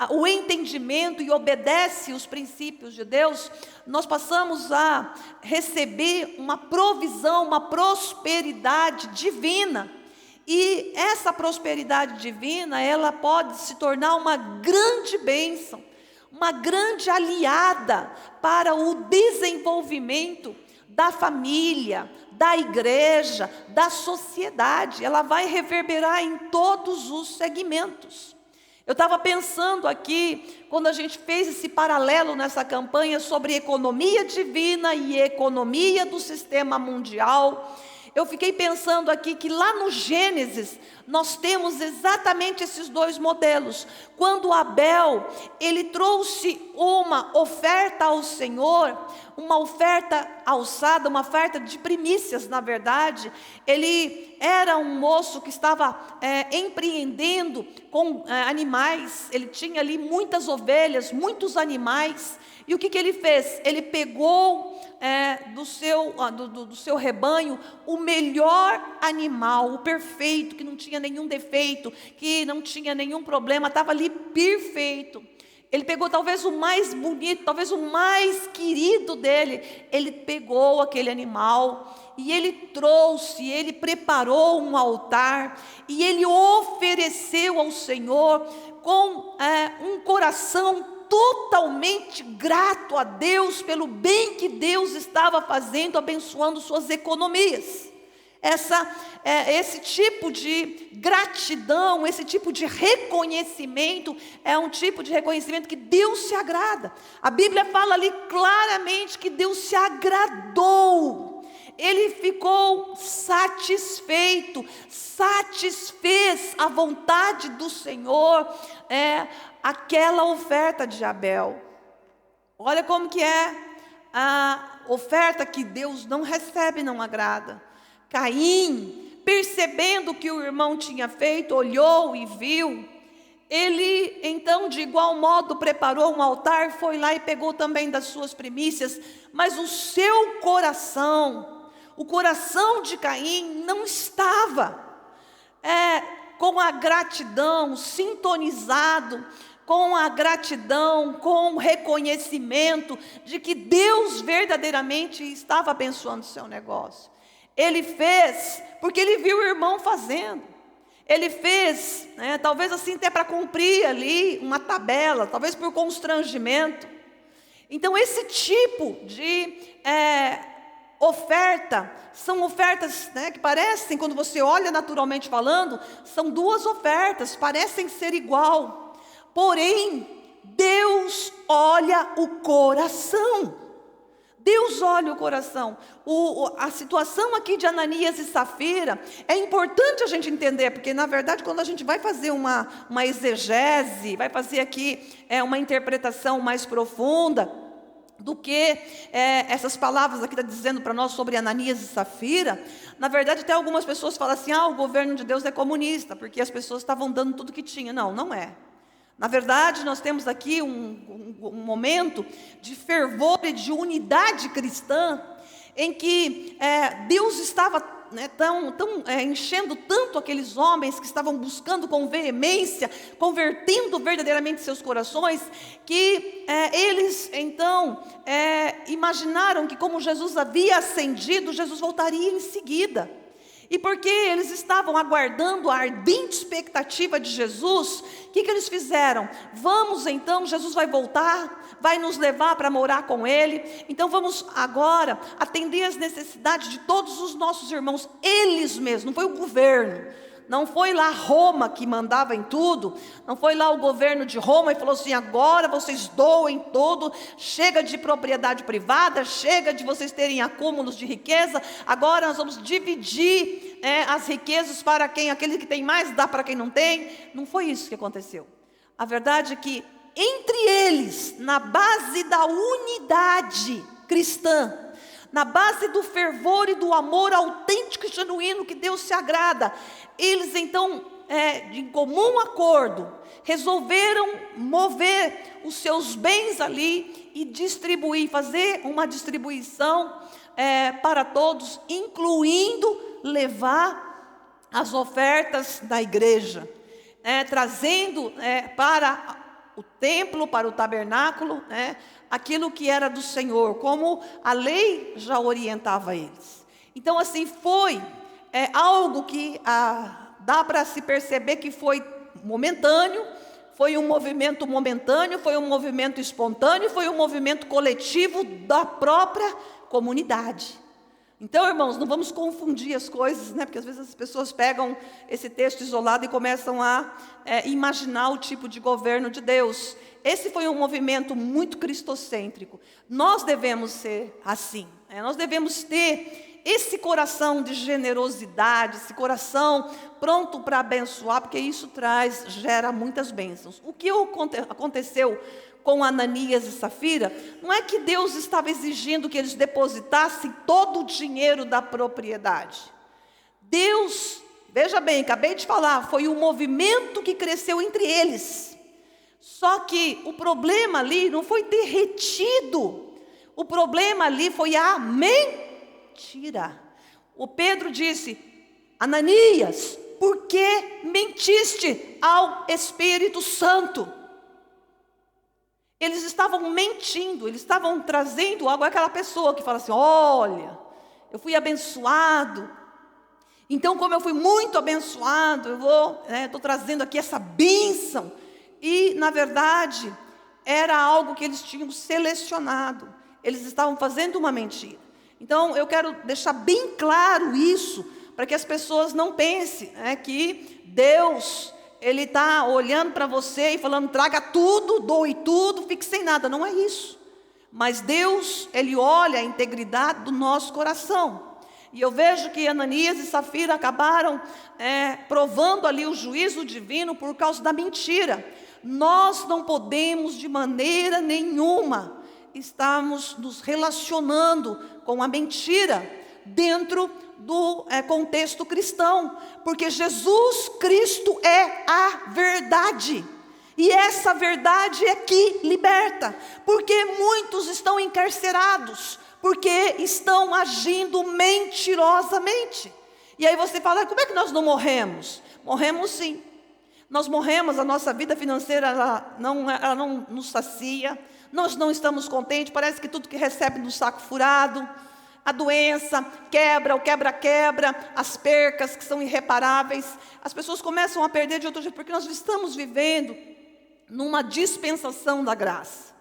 o entendimento e obedece os princípios de Deus, nós passamos a receber uma provisão, uma prosperidade divina. E essa prosperidade divina, ela pode se tornar uma grande bênção, uma grande aliada para o desenvolvimento da família, da igreja, da sociedade. Ela vai reverberar em todos os segmentos. Eu estava pensando aqui, quando a gente fez esse paralelo nessa campanha sobre economia divina e economia do sistema mundial, eu fiquei pensando aqui que lá no Gênesis, nós temos exatamente esses dois modelos. Quando Abel, ele trouxe uma oferta ao Senhor, uma oferta alçada, uma oferta de primícias, na verdade. Ele era um moço que estava empreendendo com animais, ele tinha ali muitas ovelhas, muitos animais. E o que ele fez? Ele pegou do seu rebanho o melhor animal, o perfeito, que não tinha nenhum defeito, que não tinha nenhum problema, estava ali perfeito. Ele pegou talvez o mais bonito, talvez o mais querido dele. Ele pegou aquele animal e ele trouxe, ele preparou um altar e ele ofereceu ao Senhor com um coração totalmente grato a Deus pelo bem que Deus estava fazendo, abençoando suas economias. Esse tipo de gratidão, esse tipo de reconhecimento, é um tipo de reconhecimento que Deus se agrada. A Bíblia fala ali claramente que Deus se agradou. Ele ficou satisfeito, satisfez a vontade do Senhor, aquela oferta de Abel. Olha como que é a oferta que Deus não recebe, não agrada. Caim, percebendo o que o irmão tinha feito, olhou e viu. Ele, então, de igual modo, preparou um altar, foi lá e pegou também das suas primícias. Mas o seu coração, o coração de Caim não estava com a gratidão, sintonizado com a gratidão, com o reconhecimento de que Deus verdadeiramente estava abençoando o seu negócio. Ele fez porque ele viu o irmão fazendo. Ele fez, talvez assim até para cumprir ali uma tabela, talvez por constrangimento. Então esse tipo de oferta, são ofertas que parecem, quando você olha naturalmente falando, são duas ofertas, parecem ser igual. Porém, Deus olha o coração. Deus olha o coração. A situação aqui de Ananias e Safira é importante a gente entender, porque na verdade quando a gente vai fazer uma exegese, vai fazer aqui uma interpretação mais profunda do que essas palavras aqui está dizendo para nós sobre Ananias e Safira, na verdade até algumas pessoas falam assim, o governo de Deus é comunista, porque as pessoas estavam dando tudo que tinha. Não, não é. Na verdade, nós temos aqui um momento de fervor e de unidade cristã, em que Deus estava enchendo tanto aqueles homens que estavam buscando com veemência, convertendo verdadeiramente seus corações, que eles então imaginaram que como Jesus havia ascendido, Jesus voltaria em seguida. E porque eles estavam aguardando a ardente expectativa de Jesus, o que eles fizeram? Vamos então, Jesus vai voltar, vai nos levar para morar com Ele, então vamos agora atender as necessidades de todos os nossos irmãos, eles mesmos, não foi o governo, não foi lá Roma que mandava em tudo, não foi lá o governo de Roma e falou assim, agora vocês doem tudo, chega de propriedade privada, chega de vocês terem acúmulos de riqueza, agora nós vamos dividir as riquezas para aquele que tem mais dá para quem não tem. Não foi isso que aconteceu. A verdade é que entre eles, na base da unidade cristã, na base do fervor e do amor autêntico e genuíno que Deus se agrada, eles então, de comum acordo, resolveram mover os seus bens ali e distribuir, fazer uma distribuição para todos, incluindo levar as ofertas da igreja, trazendo para o templo, para o tabernáculo, aquilo que era do Senhor, como a lei já orientava eles. Então assim foi algo que dá para se perceber que foi momentâneo, foi um movimento momentâneo, foi um movimento espontâneo, foi um movimento coletivo da própria comunidade. Então, irmãos, não vamos confundir as coisas, porque às vezes as pessoas pegam esse texto isolado e começam a imaginar o tipo de governo de Deus. Esse foi um movimento muito cristocêntrico. Nós devemos ser assim, nós devemos ter esse coração de generosidade, esse coração pronto para abençoar, porque isso gera muitas bênçãos. O que aconteceu com Ananias e Safira, não é que Deus estava exigindo que eles depositassem todo o dinheiro da propriedade. Deus, veja bem, acabei de falar, foi um movimento que cresceu entre eles. Só que o problema ali não foi ter retido, o problema ali foi a mentira. O Pedro disse, Ananias, por que mentiste ao Espírito Santo? Eles estavam mentindo, eles estavam trazendo algo àquela pessoa que fala assim, olha, eu fui abençoado, então como eu fui muito abençoado, estou trazendo aqui essa bênção. E na verdade, era algo que eles tinham selecionado, eles estavam fazendo uma mentira. Então eu quero deixar bem claro isso, para que as pessoas não pensem que Deus, Ele está olhando para você e falando, traga tudo, doe tudo, fique sem nada. Não é isso. Mas Deus, Ele olha a integridade do nosso coração. E eu vejo que Ananias e Safira acabaram provando ali o juízo divino por causa da mentira. Nós não podemos de maneira nenhuma estarmos nos relacionando com a mentira dentro do contexto cristão, porque Jesus Cristo é a verdade, e essa verdade é que liberta, porque muitos estão encarcerados, porque estão agindo mentirosamente. E aí você fala, como é que nós não morremos? Morremos sim, nós morremos, a nossa vida financeira ela não nos sacia, nós não estamos contentes, parece que tudo que recebe no saco furado, a doença, o quebra-quebra, as percas que são irreparáveis, as pessoas começam a perder de outro jeito, porque nós estamos vivendo numa dispensação da graça.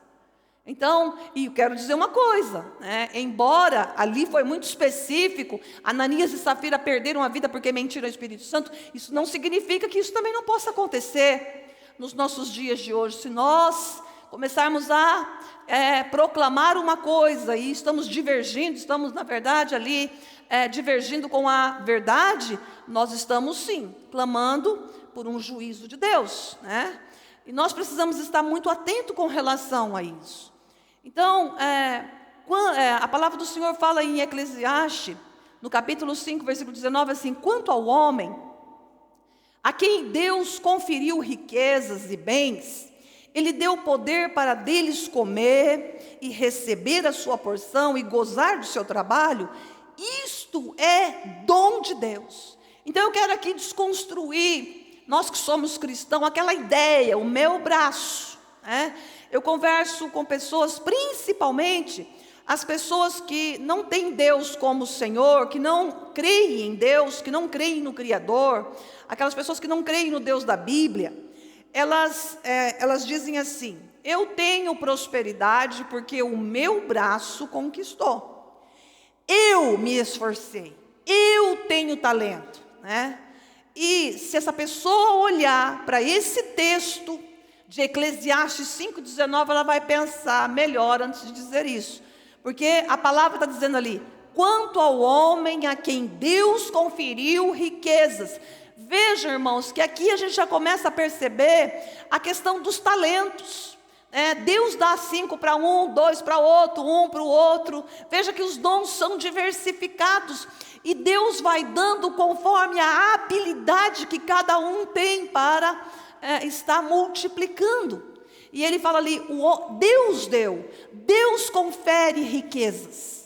Então, e eu quero dizer uma coisa, embora ali foi muito específico, Ananias e Safira perderam a vida porque mentiram ao Espírito Santo, isso não significa que isso também não possa acontecer nos nossos dias de hoje, se nós começarmos a proclamar uma coisa e estamos divergindo, estamos na verdade ali divergindo com a verdade, nós estamos sim clamando por um juízo de Deus, né? E nós precisamos estar muito atento com relação a isso. Então, a palavra do Senhor fala em Eclesiastes, no capítulo 5, versículo 19, assim: quanto ao homem, a quem Deus conferiu riquezas e bens, Ele deu poder para deles comer e receber a sua porção e gozar do seu trabalho. Isto é dom de Deus. Então eu quero aqui desconstruir, nós que somos cristãos, aquela ideia, o meu braço, né? Eu converso com pessoas, principalmente as pessoas que não têm Deus como Senhor, que não creem em Deus, que não creem no Criador, aquelas pessoas que não creem no Deus da Bíblia. Elas dizem assim: eu tenho prosperidade porque o meu braço conquistou, eu me esforcei, eu tenho talento, né? E se essa pessoa olhar para esse texto de Eclesiastes 5,19, ela vai pensar melhor antes de dizer isso, porque a palavra está dizendo ali: quanto ao homem a quem Deus conferiu riquezas. Veja, irmãos, que aqui a gente já começa a perceber a questão dos talentos. Deus dá 5 para um, 2 para outro, 1 para o outro. Veja que os dons são diversificados. E Deus vai dando conforme a habilidade que cada um tem para estar multiplicando. E ele fala ali: Deus deu, Deus confere riquezas.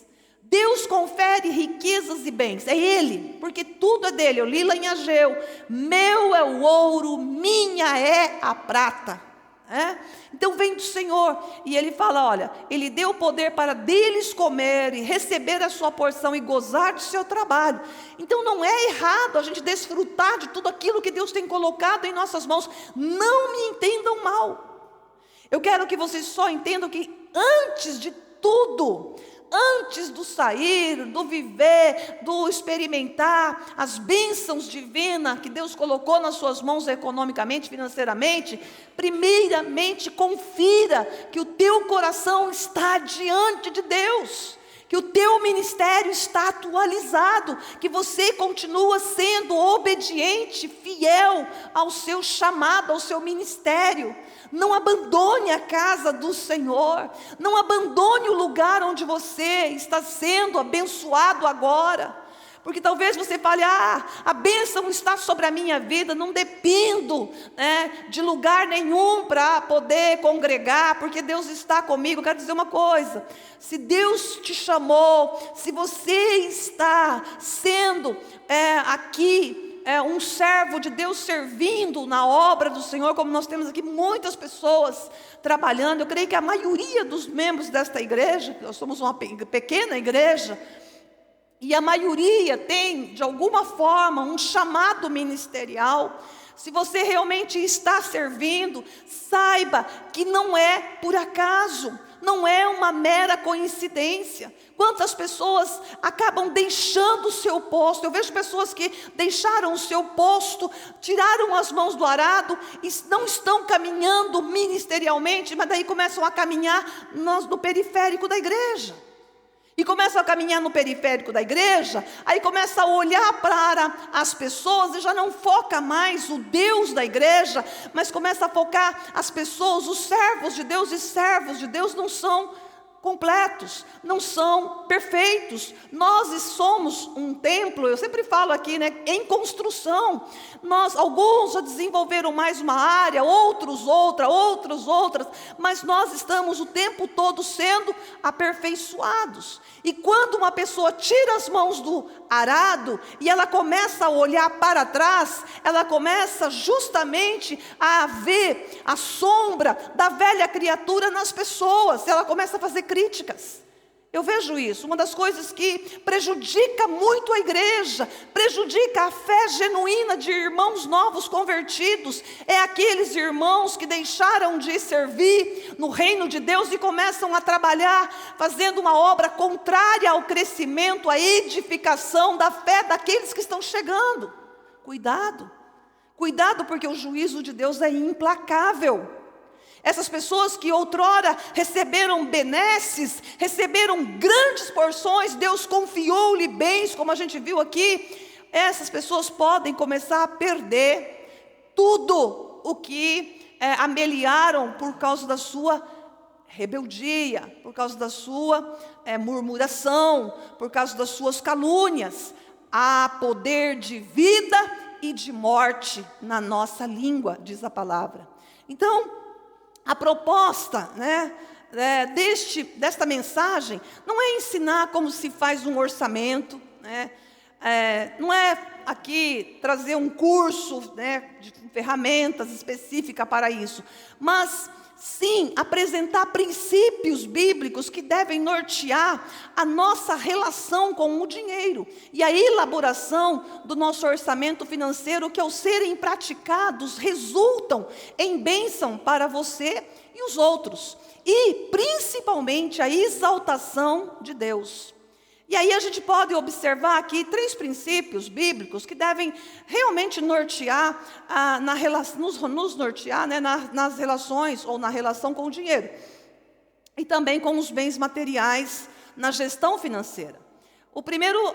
Deus confere riquezas e bens, é Ele, porque tudo é dele. Eu li lá em Ageu: meu é o ouro, minha é a prata. Então vem do Senhor, e Ele fala: olha, Ele deu poder para deles comer e receber a sua porção e gozar do seu trabalho. Então não é errado a gente desfrutar de tudo aquilo que Deus tem colocado em nossas mãos. Não me entendam mal. Eu quero que vocês só entendam que antes de tudo, antes do sair, do viver, do experimentar as bênçãos divinas que Deus colocou nas suas mãos economicamente, financeiramente, primeiramente confira que o teu coração está diante de Deus, que o teu ministério está atualizado, que você continua sendo obediente, fiel ao seu chamado, ao seu ministério. Não abandone a casa do Senhor, não abandone o lugar onde você está sendo abençoado agora, porque talvez você fale: a bênção está sobre a minha vida, não dependo de lugar nenhum para poder congregar, porque Deus está comigo. Eu quero dizer uma coisa: se Deus te chamou, se você está sendo aqui um servo de Deus servindo na obra do Senhor, como nós temos aqui muitas pessoas trabalhando. Eu creio que a maioria dos membros desta igreja, nós somos uma pequena igreja, e a maioria tem de alguma forma um chamado ministerial. Se você realmente está servindo, saiba que não é por acaso, não é uma mera coincidência. Quantas pessoas acabam deixando o seu posto? Eu vejo pessoas que deixaram o seu posto, tiraram as mãos do arado e não estão caminhando ministerialmente, mas daí começam a caminhar no periférico da igreja. E começa a caminhar no periférico da igreja, aí começa a olhar para as pessoas e já não foca mais o Deus da igreja, mas começa a focar as pessoas, os servos de Deus. E servos de Deus não são completos, não são perfeitos. Nós somos um templo, eu sempre falo aqui, em construção. Alguns já desenvolveram mais uma área, outros outra, outras, mas nós estamos o tempo todo sendo aperfeiçoados. E quando uma pessoa tira as mãos do arado e ela começa a olhar para trás, ela começa justamente a ver a sombra da velha criatura nas pessoas. Ela começa a fazer críticas. Eu vejo isso, uma das coisas que prejudica muito a igreja, prejudica a fé genuína de irmãos novos convertidos, é aqueles irmãos que deixaram de servir no reino de Deus e começam a trabalhar, fazendo uma obra contrária ao crescimento, à edificação da fé daqueles que estão chegando. Cuidado, porque o juízo de Deus é implacável. Essas pessoas que outrora receberam benesses, receberam grandes porções, Deus confiou-lhe bens, como a gente viu aqui. Essas pessoas podem começar a perder tudo o que ameliaram por causa da sua rebeldia, por causa da sua murmuração, por causa das suas calúnias. Há poder de vida e de morte na nossa língua, diz a palavra. Então, a proposta, desta mensagem não é ensinar como se faz um orçamento, não é aqui trazer um curso de ferramentas específicas para isso, mas sim apresentar princípios bíblicos que devem nortear a nossa relação com o dinheiro e a elaboração do nosso orçamento financeiro, que ao serem praticados resultam em bênção para você e os outros, e principalmente a exaltação de Deus. E aí a gente pode observar aqui 3 princípios bíblicos que devem realmente nortear, nos nortear nas relações ou na relação com o dinheiro. E também com os bens materiais na gestão financeira. O primeiro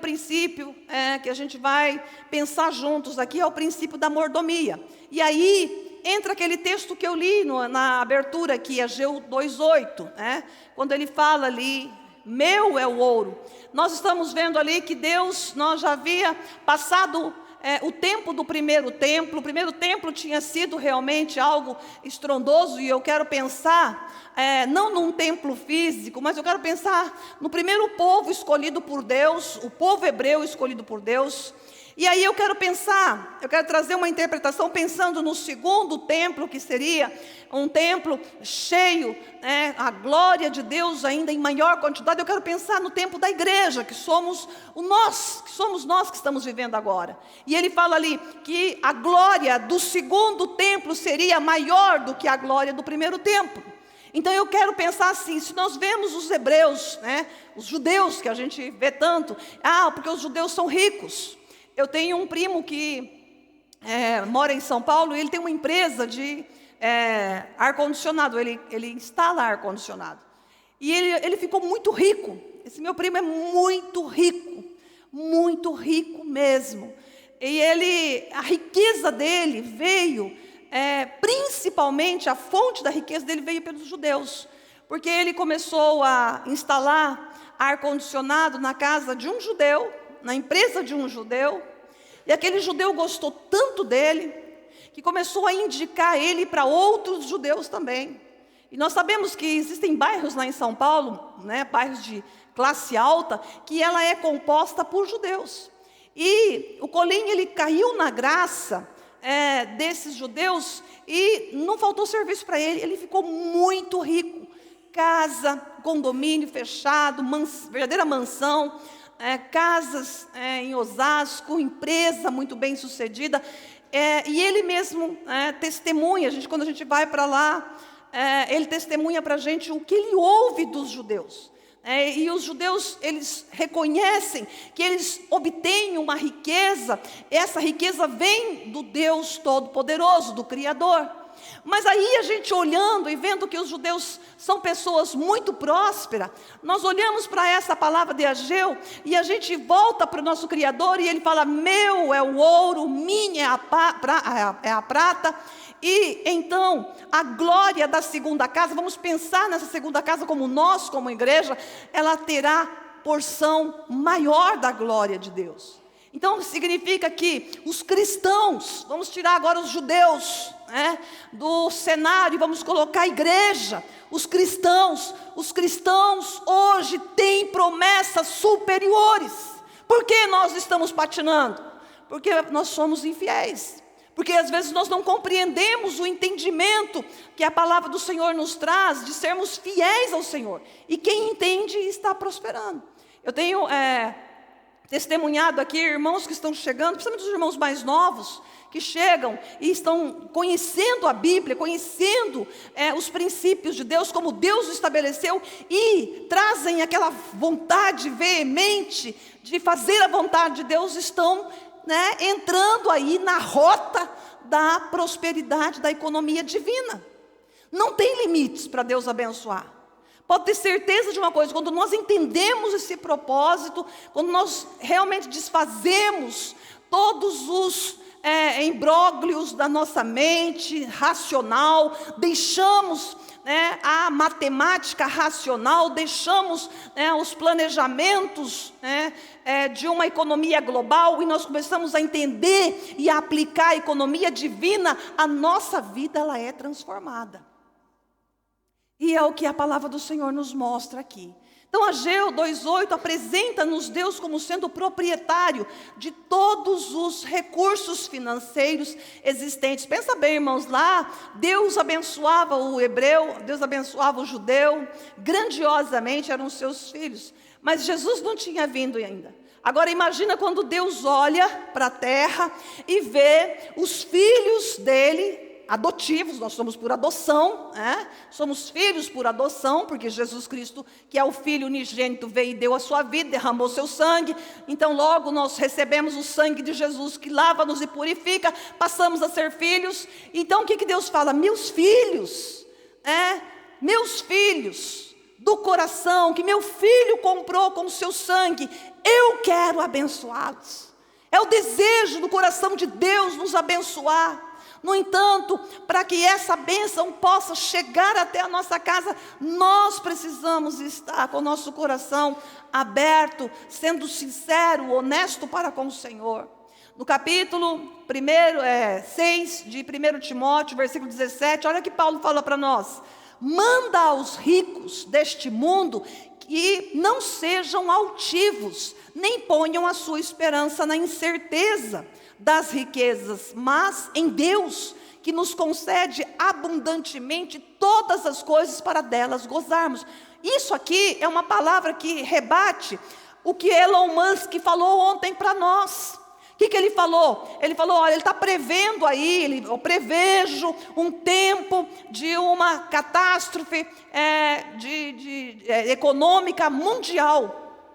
princípio que a gente vai pensar juntos aqui é o princípio da mordomia. E aí entra aquele texto que eu li na abertura aqui, Ageu 2:8, quando ele fala ali, meu é o ouro. Nós estamos vendo ali que nós já havia passado o tempo do primeiro templo. O primeiro templo tinha sido realmente algo estrondoso, e eu quero pensar, não num templo físico, mas eu quero pensar no primeiro povo escolhido por Deus, o povo hebreu escolhido por Deus. E aí eu quero trazer uma interpretação pensando no segundo templo, que seria um templo cheio, a glória de Deus ainda em maior quantidade. Eu quero pensar no tempo da igreja, que somos nós que estamos vivendo agora. E ele fala ali que a glória do segundo templo seria maior do que a glória do primeiro templo. Então eu quero pensar assim, se nós vemos os hebreus, os judeus que a gente vê tanto, porque os judeus são ricos. Eu tenho um primo que mora em São Paulo, e ele tem uma empresa de ar-condicionado, ele instala ar-condicionado. E ele ficou muito rico. Esse meu primo é muito rico mesmo. E a riqueza dele veio, principalmente a fonte da riqueza dele veio pelos judeus. Porque ele começou a instalar ar-condicionado na casa de um judeu, na empresa de um judeu, e aquele judeu gostou tanto dele, que começou a indicar ele para outros judeus também. E nós sabemos que existem bairros lá em São Paulo, bairros de classe alta, que ela é composta por judeus. E o Colim, ele caiu na graça desses judeus, e não faltou serviço para ele, ele ficou muito rico. Casa, condomínio fechado, verdadeira mansão, casas em Osasco, empresa muito bem sucedida, e ele mesmo testemunha, quando a gente vai para lá, ele testemunha para a gente o que ele ouve dos judeus. E os judeus, eles reconhecem que eles obtêm uma riqueza, essa riqueza vem do Deus Todo-Poderoso, do Criador. Mas aí a gente olhando e vendo que os judeus são pessoas muito prósperas, nós olhamos para essa palavra de Ageu e a gente volta para o nosso Criador, e ele fala, meu é o ouro, minha é a prata. E então a glória da segunda casa, vamos pensar nessa segunda casa como nós, como igreja, ela terá porção maior da glória de Deus. Então significa que os cristãos, vamos tirar agora os judeus do cenário, vamos colocar a igreja. Os cristãos hoje têm promessas superiores. Por que nós estamos patinando? Porque nós somos infiéis. Porque às vezes nós não compreendemos o entendimento que a palavra do Senhor nos traz, de sermos fiéis ao Senhor. E quem entende está prosperando. Eu tenho testemunhado aqui irmãos que estão chegando, principalmente os irmãos mais novos, que chegam e estão conhecendo a Bíblia, conhecendo os princípios de Deus, como Deus estabeleceu, e trazem aquela vontade veemente de fazer a vontade de Deus, estão entrando aí na rota da prosperidade, da economia divina. Não tem limites para Deus abençoar. Pode ter certeza de uma coisa: quando nós entendemos esse propósito, quando nós realmente desfazemos todos os imbróglios da nossa mente racional, deixamos a matemática racional, deixamos os planejamentos de uma economia global, e nós começamos a entender e a aplicar a economia divina, a nossa vida ela é transformada. E é o que a palavra do Senhor nos mostra aqui. Então, Ageu 2,8 apresenta-nos Deus como sendo proprietário de todos os recursos financeiros existentes. Pensa bem, irmãos, lá Deus abençoava o hebreu, Deus abençoava o judeu, grandiosamente eram os seus filhos. Mas Jesus não tinha vindo ainda. Agora imagina quando Deus olha para a terra e vê os filhos dele, adotivos. Nós somos por adoção, somos filhos por adoção, porque Jesus Cristo, que é o Filho unigênito, veio e deu a sua vida, derramou seu sangue. Então logo nós recebemos o sangue de Jesus, que lava-nos e purifica, passamos a ser filhos. Então o que Deus fala? Meus filhos do coração, que meu filho comprou com o seu sangue, eu quero abençoá-los. É o desejo do coração de Deus nos abençoar. No entanto, para que essa bênção possa chegar até a nossa casa, nós precisamos estar com o nosso coração aberto, sendo sincero, honesto para com o Senhor. No capítulo 6 de 1 Timóteo, versículo 17, olha que Paulo fala para nós: manda aos ricos deste mundo que não sejam altivos, nem ponham a sua esperança na incerteza das riquezas, mas em Deus, que nos concede abundantemente todas as coisas para delas gozarmos. Isso aqui é uma palavra que rebate o que Elon Musk falou ontem para nós. O que ele falou? Ele falou, olha, ele está prevendo aí, eu prevejo um tempo de uma catástrofe econômica mundial.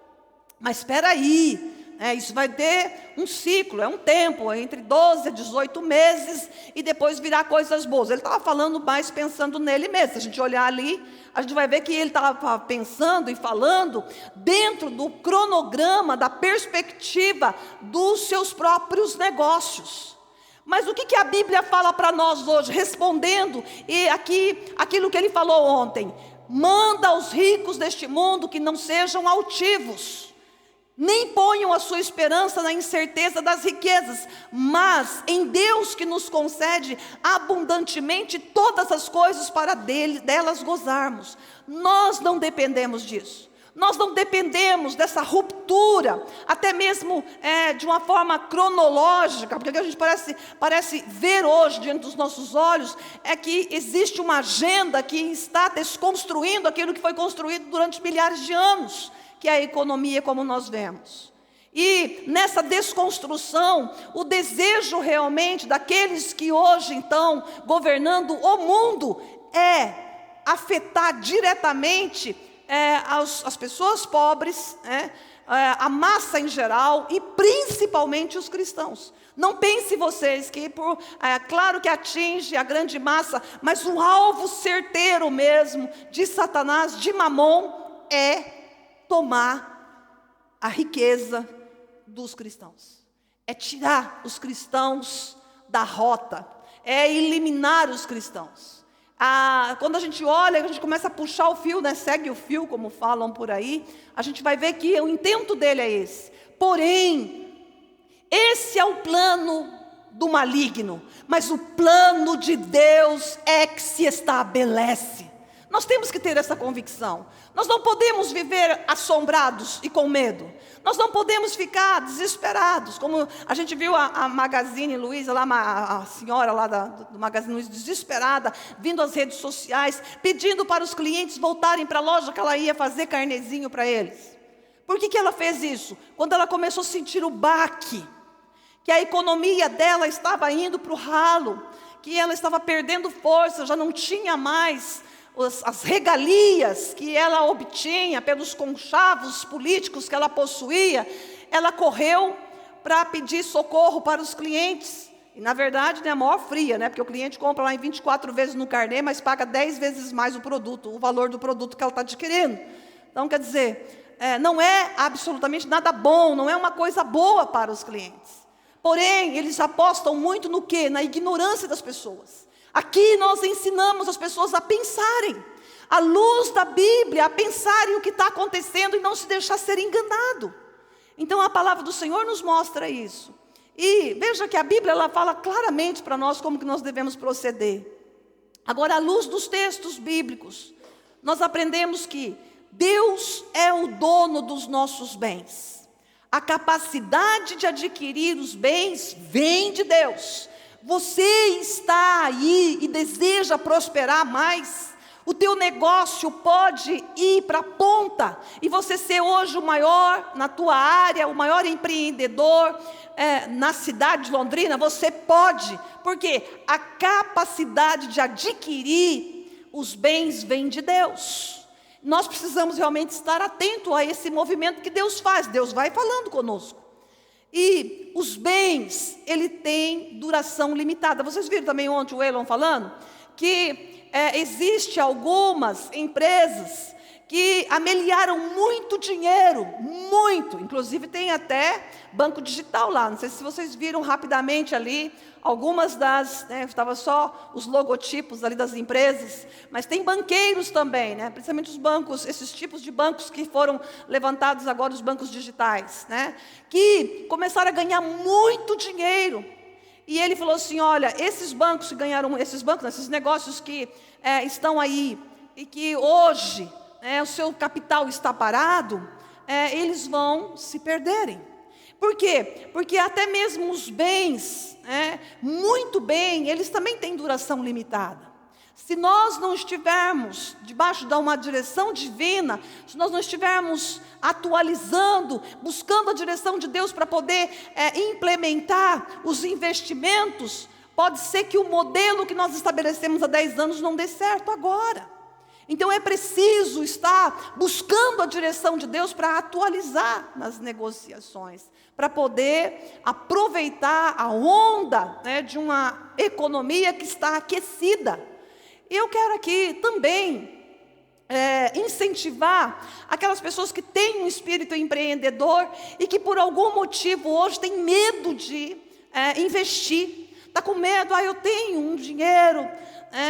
Mas espera aí, isso vai ter um ciclo, um tempo, entre 12 a 18 meses, e depois virá coisas boas. Ele estava falando mais pensando nele mesmo. Se a gente olhar ali, a gente vai ver que ele estava pensando e falando dentro do cronograma, da perspectiva dos seus próprios negócios. Mas o que a Bíblia fala para nós hoje? Respondendo aquilo que ele falou ontem: manda aos ricos deste mundo que não sejam altivos, nem ponham a sua esperança na incerteza das riquezas, mas em Deus, que nos concede abundantemente todas as coisas para delas gozarmos. Nós não dependemos disso. Nós não dependemos dessa ruptura, até mesmo de uma forma cronológica, porque o que a gente parece ver hoje diante dos nossos olhos é que existe uma agenda que está desconstruindo aquilo que foi construído durante milhares de anos, que é a economia como nós vemos. E nessa desconstrução, o desejo realmente daqueles que hoje estão governando o mundo é afetar diretamente as pessoas pobres, a massa em geral e principalmente os cristãos. Não pense vocês que, claro que atinge a grande massa, mas o alvo certeiro mesmo de Satanás, de Mamon, é tomar a riqueza dos cristãos. É tirar os cristãos da rota, é eliminar os cristãos. Quando a gente olha, a gente começa a puxar o fio, segue o fio, como falam por aí, a gente vai ver que o intento dele é esse. Porém, esse é o plano do maligno, mas o plano de Deus é que se estabelece. Nós temos que ter essa convicção. Nós não podemos viver assombrados e com medo. Nós não podemos ficar desesperados, como a gente viu a Magazine Luiza, lá, a senhora lá do Magazine Luiza, desesperada, vindo às redes sociais, pedindo para os clientes voltarem para a loja, que ela ia fazer carnezinho para eles. Por que ela fez isso? Quando ela começou a sentir o baque, que a economia dela estava indo para o ralo, que ela estava perdendo força, já não tinha mais as regalias que ela obtinha pelos conchavos políticos que ela possuía, ela correu para pedir socorro para os clientes. E, na verdade, é a maior fria, né? Porque o cliente compra lá em 24 vezes no carnê, mas paga 10 vezes mais o produto, o valor do produto que ela está adquirindo. Então, quer dizer, não é absolutamente nada bom, não é uma coisa boa para os clientes. Porém, eles apostam muito no quê? Na ignorância das pessoas. Aqui nós ensinamos as pessoas a pensarem, à luz da Bíblia, a pensarem o que está acontecendo e não se deixar ser enganado. Então, a palavra do Senhor nos mostra isso. E veja que a Bíblia ela fala claramente para nós como que nós devemos proceder. Agora, à luz dos textos bíblicos, nós aprendemos que Deus é o dono dos nossos bens. A capacidade de adquirir os bens vem de Deus. Você está aí e deseja prosperar mais? O teu negócio pode ir para a ponta e você ser hoje o maior na tua área, o maior empreendedor na cidade de Londrina. Você pode, porque a capacidade de adquirir os bens vem de Deus. Nós precisamos realmente estar atento a esse movimento que Deus faz. Deus vai falando conosco. E os bens, ele tem duração limitada. Vocês viram também ontem o Elon falando que existe algumas empresas que ameliaram muito dinheiro, muito. Inclusive tem até banco digital lá. Não sei se vocês viram rapidamente ali algumas das, estava só os logotipos ali das empresas, mas tem banqueiros também, principalmente os bancos, esses tipos de bancos que foram levantados agora, os bancos digitais, que começaram a ganhar muito dinheiro. E ele falou assim, olha, esses bancos que ganharam, esses negócios que estão aí, e que hoje o seu capital está parado, eles vão se perderem. Por quê? Porque até mesmo os bens, muito bem, eles também têm duração limitada. Se nós não estivermos debaixo de uma direção divina, se nós não estivermos atualizando, buscando a direção de Deus para poder implementar os investimentos, pode ser que o modelo que nós estabelecemos há 10 anos não dê certo agora. Então é preciso estar buscando a direção de Deus para atualizar nas negociações, para poder aproveitar a onda de uma economia que está aquecida. Eu quero aqui também incentivar aquelas pessoas que têm um espírito empreendedor e que por algum motivo hoje têm medo de investir. Está com medo, eu tenho um dinheiro,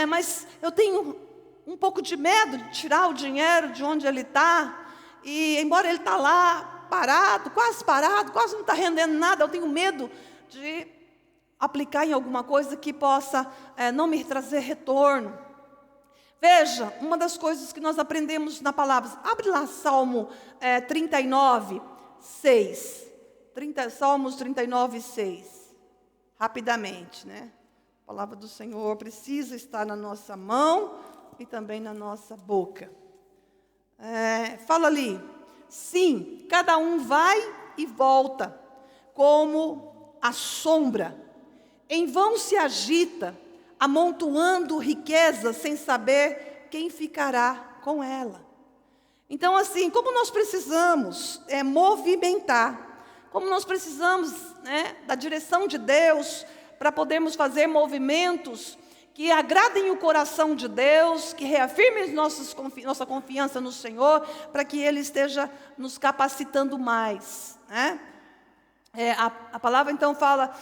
mas eu tenho um pouco de medo de tirar o dinheiro de onde ele está. E embora ele está lá parado, quase não está rendendo nada, eu tenho medo de aplicar em alguma coisa que possa não me trazer retorno. Veja, uma das coisas que nós aprendemos na palavra, abre lá Salmo 39, 6. Salmos 39, 6. Rapidamente, A palavra do Senhor precisa estar na nossa mão e também na nossa boca. Fala ali, sim, cada um vai e volta, como a sombra. Em vão se agita, amontoando riqueza sem saber quem ficará com ela. Então, assim, como nós precisamos movimentar, como nós precisamos da direção de Deus para podermos fazer movimentos que agradem o coração de Deus, que reafirmem nossa confiança no Senhor, para que Ele esteja nos capacitando mais. A palavra então fala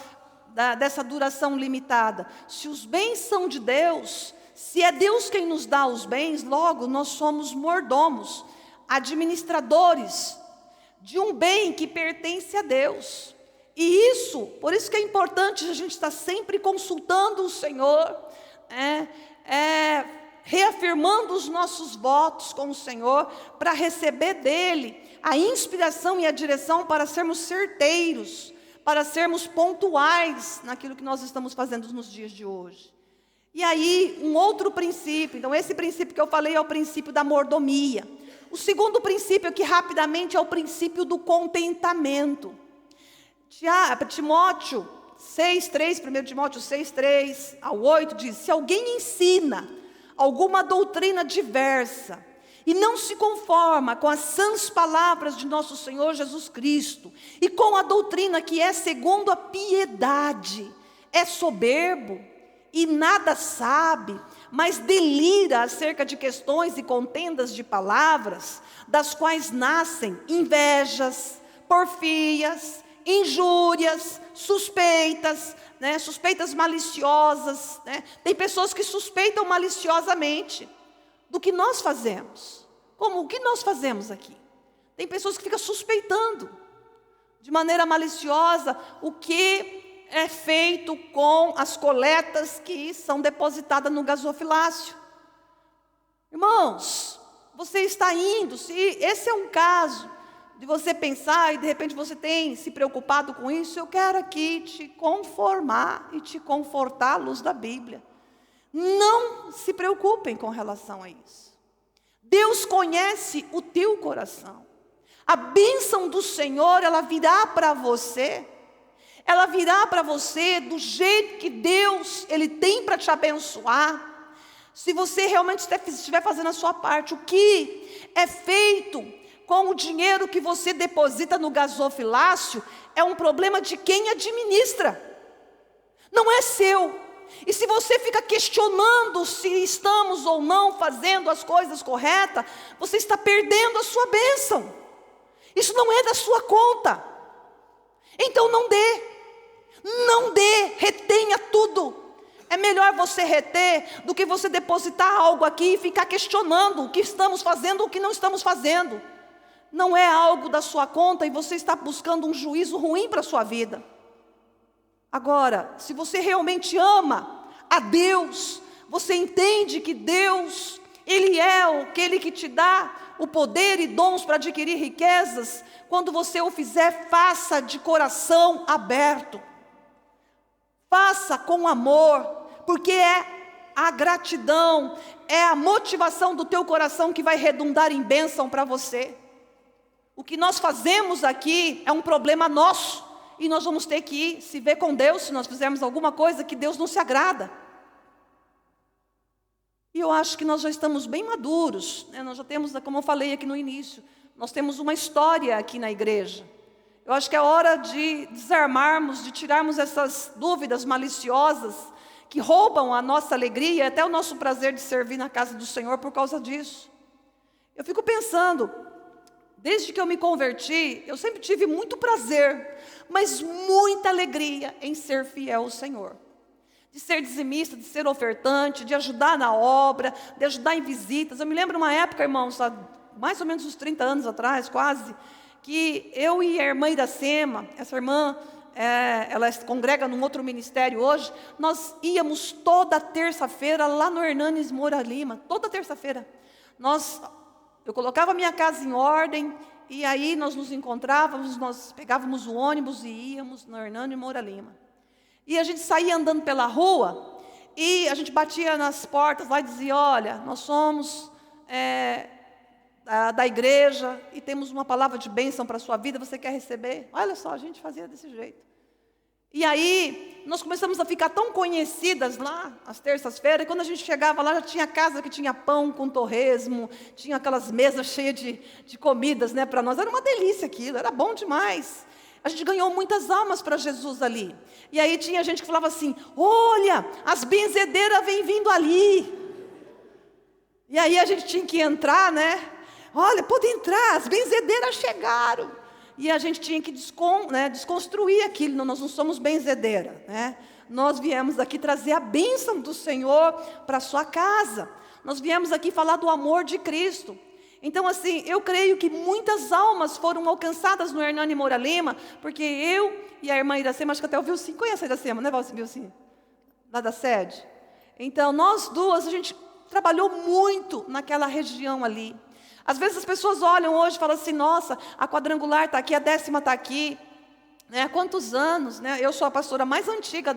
dessa duração limitada. Se os bens são de Deus, se é Deus quem nos dá os bens, logo nós somos mordomos, administradores de um bem que pertence a Deus. E por isso que é importante a gente estar sempre consultando o Senhor, reafirmando os nossos votos com o Senhor, para receber dEle a inspiração e a direção para sermos certeiros, para sermos pontuais naquilo que nós estamos fazendo nos dias de hoje. E aí, um outro princípio, então esse princípio que eu falei é o princípio da mordomia. O segundo princípio, que rapidamente é o princípio do contentamento. Timóteo 6,3, 1 Timóteo 6,3 ao 8 diz, se alguém ensina alguma doutrina diversa, e não se conforma com as sãs palavras de nosso Senhor Jesus Cristo, e com a doutrina que é segundo a piedade, é soberbo e nada sabe, mas delira acerca de questões e contendas de palavras, das quais nascem invejas, porfias, injúrias, suspeitas, suspeitas maliciosas. Tem pessoas que suspeitam maliciosamente do que nós fazemos. Como o que nós fazemos aqui? Tem pessoas que ficam suspeitando de maneira maliciosa o que é feito com as coletas que são depositadas no gasofilácio. Irmãos, você está indo, se esse é um caso de você pensar e de repente você tem se preocupado com isso, eu quero aqui te conformar e te confortar à luz da Bíblia. Não se preocupem com relação a isso. Deus conhece o teu coração. A bênção do Senhor, ela virá para você. Ela virá para você do jeito que Deus, Ele tem para te abençoar. Se você realmente estiver fazendo a sua parte, o que é feito com o dinheiro que você deposita no gasofilácio é um problema de quem administra. Não é seu. E se você fica questionando se estamos ou não fazendo as coisas corretas, você está perdendo a sua bênção. Isso não é da sua conta. Então não dê. Não dê, retenha tudo. É melhor você reter do que você depositar algo aqui e ficar questionando o que estamos fazendo ou o que não estamos fazendo. Não é algo da sua conta e você está buscando um juízo ruim para a sua vida. Agora, se você realmente ama a Deus, você entende que Deus, Ele é aquele que te dá o poder e dons para adquirir riquezas. Quando você o fizer, faça de coração aberto. Faça com amor, porque é a gratidão, é a motivação do teu coração que vai redundar em bênção para você. O que nós fazemos aqui é um problema nosso, e nós vamos ter que se ver com Deus se nós fizermos alguma coisa que Deus não se agrada. E eu acho que nós já estamos bem maduros, nós já temos, como eu falei aqui no início, nós temos uma história aqui na igreja. Eu acho que é hora de desarmarmos, de tirarmos essas dúvidas maliciosas que roubam a nossa alegria, até o nosso prazer de servir na casa do Senhor por causa disso. Eu fico pensando, desde que eu me converti, eu sempre tive muito prazer, mas muita alegria em ser fiel ao Senhor. De ser dizimista, de ser ofertante, de ajudar na obra, de ajudar em visitas. Eu me lembro uma época, irmãos, há mais ou menos uns 30 anos atrás, quase, que eu e a irmã Iracema, essa irmã, ela congrega num outro ministério hoje, nós íamos toda terça-feira lá no Hernanes Moura Lima, toda terça-feira. Eu colocava a minha casa em ordem, e aí nós nos encontrávamos, nós pegávamos o ônibus e íamos no Hernanes Moura Lima. E a gente saía andando pela rua, e a gente batia nas portas lá e dizia, olha, nós somos da igreja, e temos uma palavra de bênção para a sua vida, você quer receber? Olha só, a gente fazia desse jeito. E aí, nós começamos a ficar tão conhecidas lá, às terças-feiras, e quando a gente chegava lá, já tinha casa que tinha pão com torresmo, tinha aquelas mesas cheias de comidas, para nós. Era uma delícia aquilo, era bom demais. A gente ganhou muitas almas para Jesus ali. E aí tinha gente que falava assim, olha, as benzedeiras vêm vindo ali. E aí a gente tinha que entrar, olha, pode entrar, as benzedeiras chegaram. E a gente tinha que desconstruir aquilo. Não, nós não somos benzedeira, Nós viemos aqui trazer a bênção do Senhor para a sua casa. Nós viemos aqui falar do amor de Cristo. Então, assim, eu creio que muitas almas foram alcançadas no Hernani Moura Lima, porque eu e a irmã Iracema, acho que até o Vilcim, conhece a Iracema, né, Vilcim? Lá da sede. Então, nós duas, a gente trabalhou muito naquela região ali. Às vezes as pessoas olham hoje e falam assim, nossa, a quadrangular está aqui, a 10ª está aqui. Há quantos anos? Eu sou a pastora mais antiga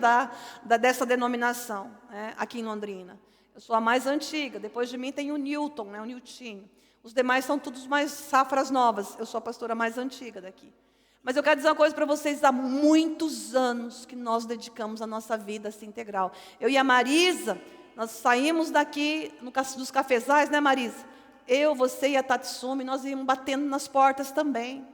dessa denominação, aqui em Londrina. Eu sou a mais antiga, depois de mim tem o Newton, o Niltinho. Os demais são todos mais safras novas, eu sou a pastora mais antiga daqui. Mas eu quero dizer uma coisa para vocês, há muitos anos que nós dedicamos a nossa vida assim integral. Eu e a Marisa, nós saímos daqui dos cafezais, Marisa? Eu, você e a Tatsumi, nós íamos batendo nas portas também.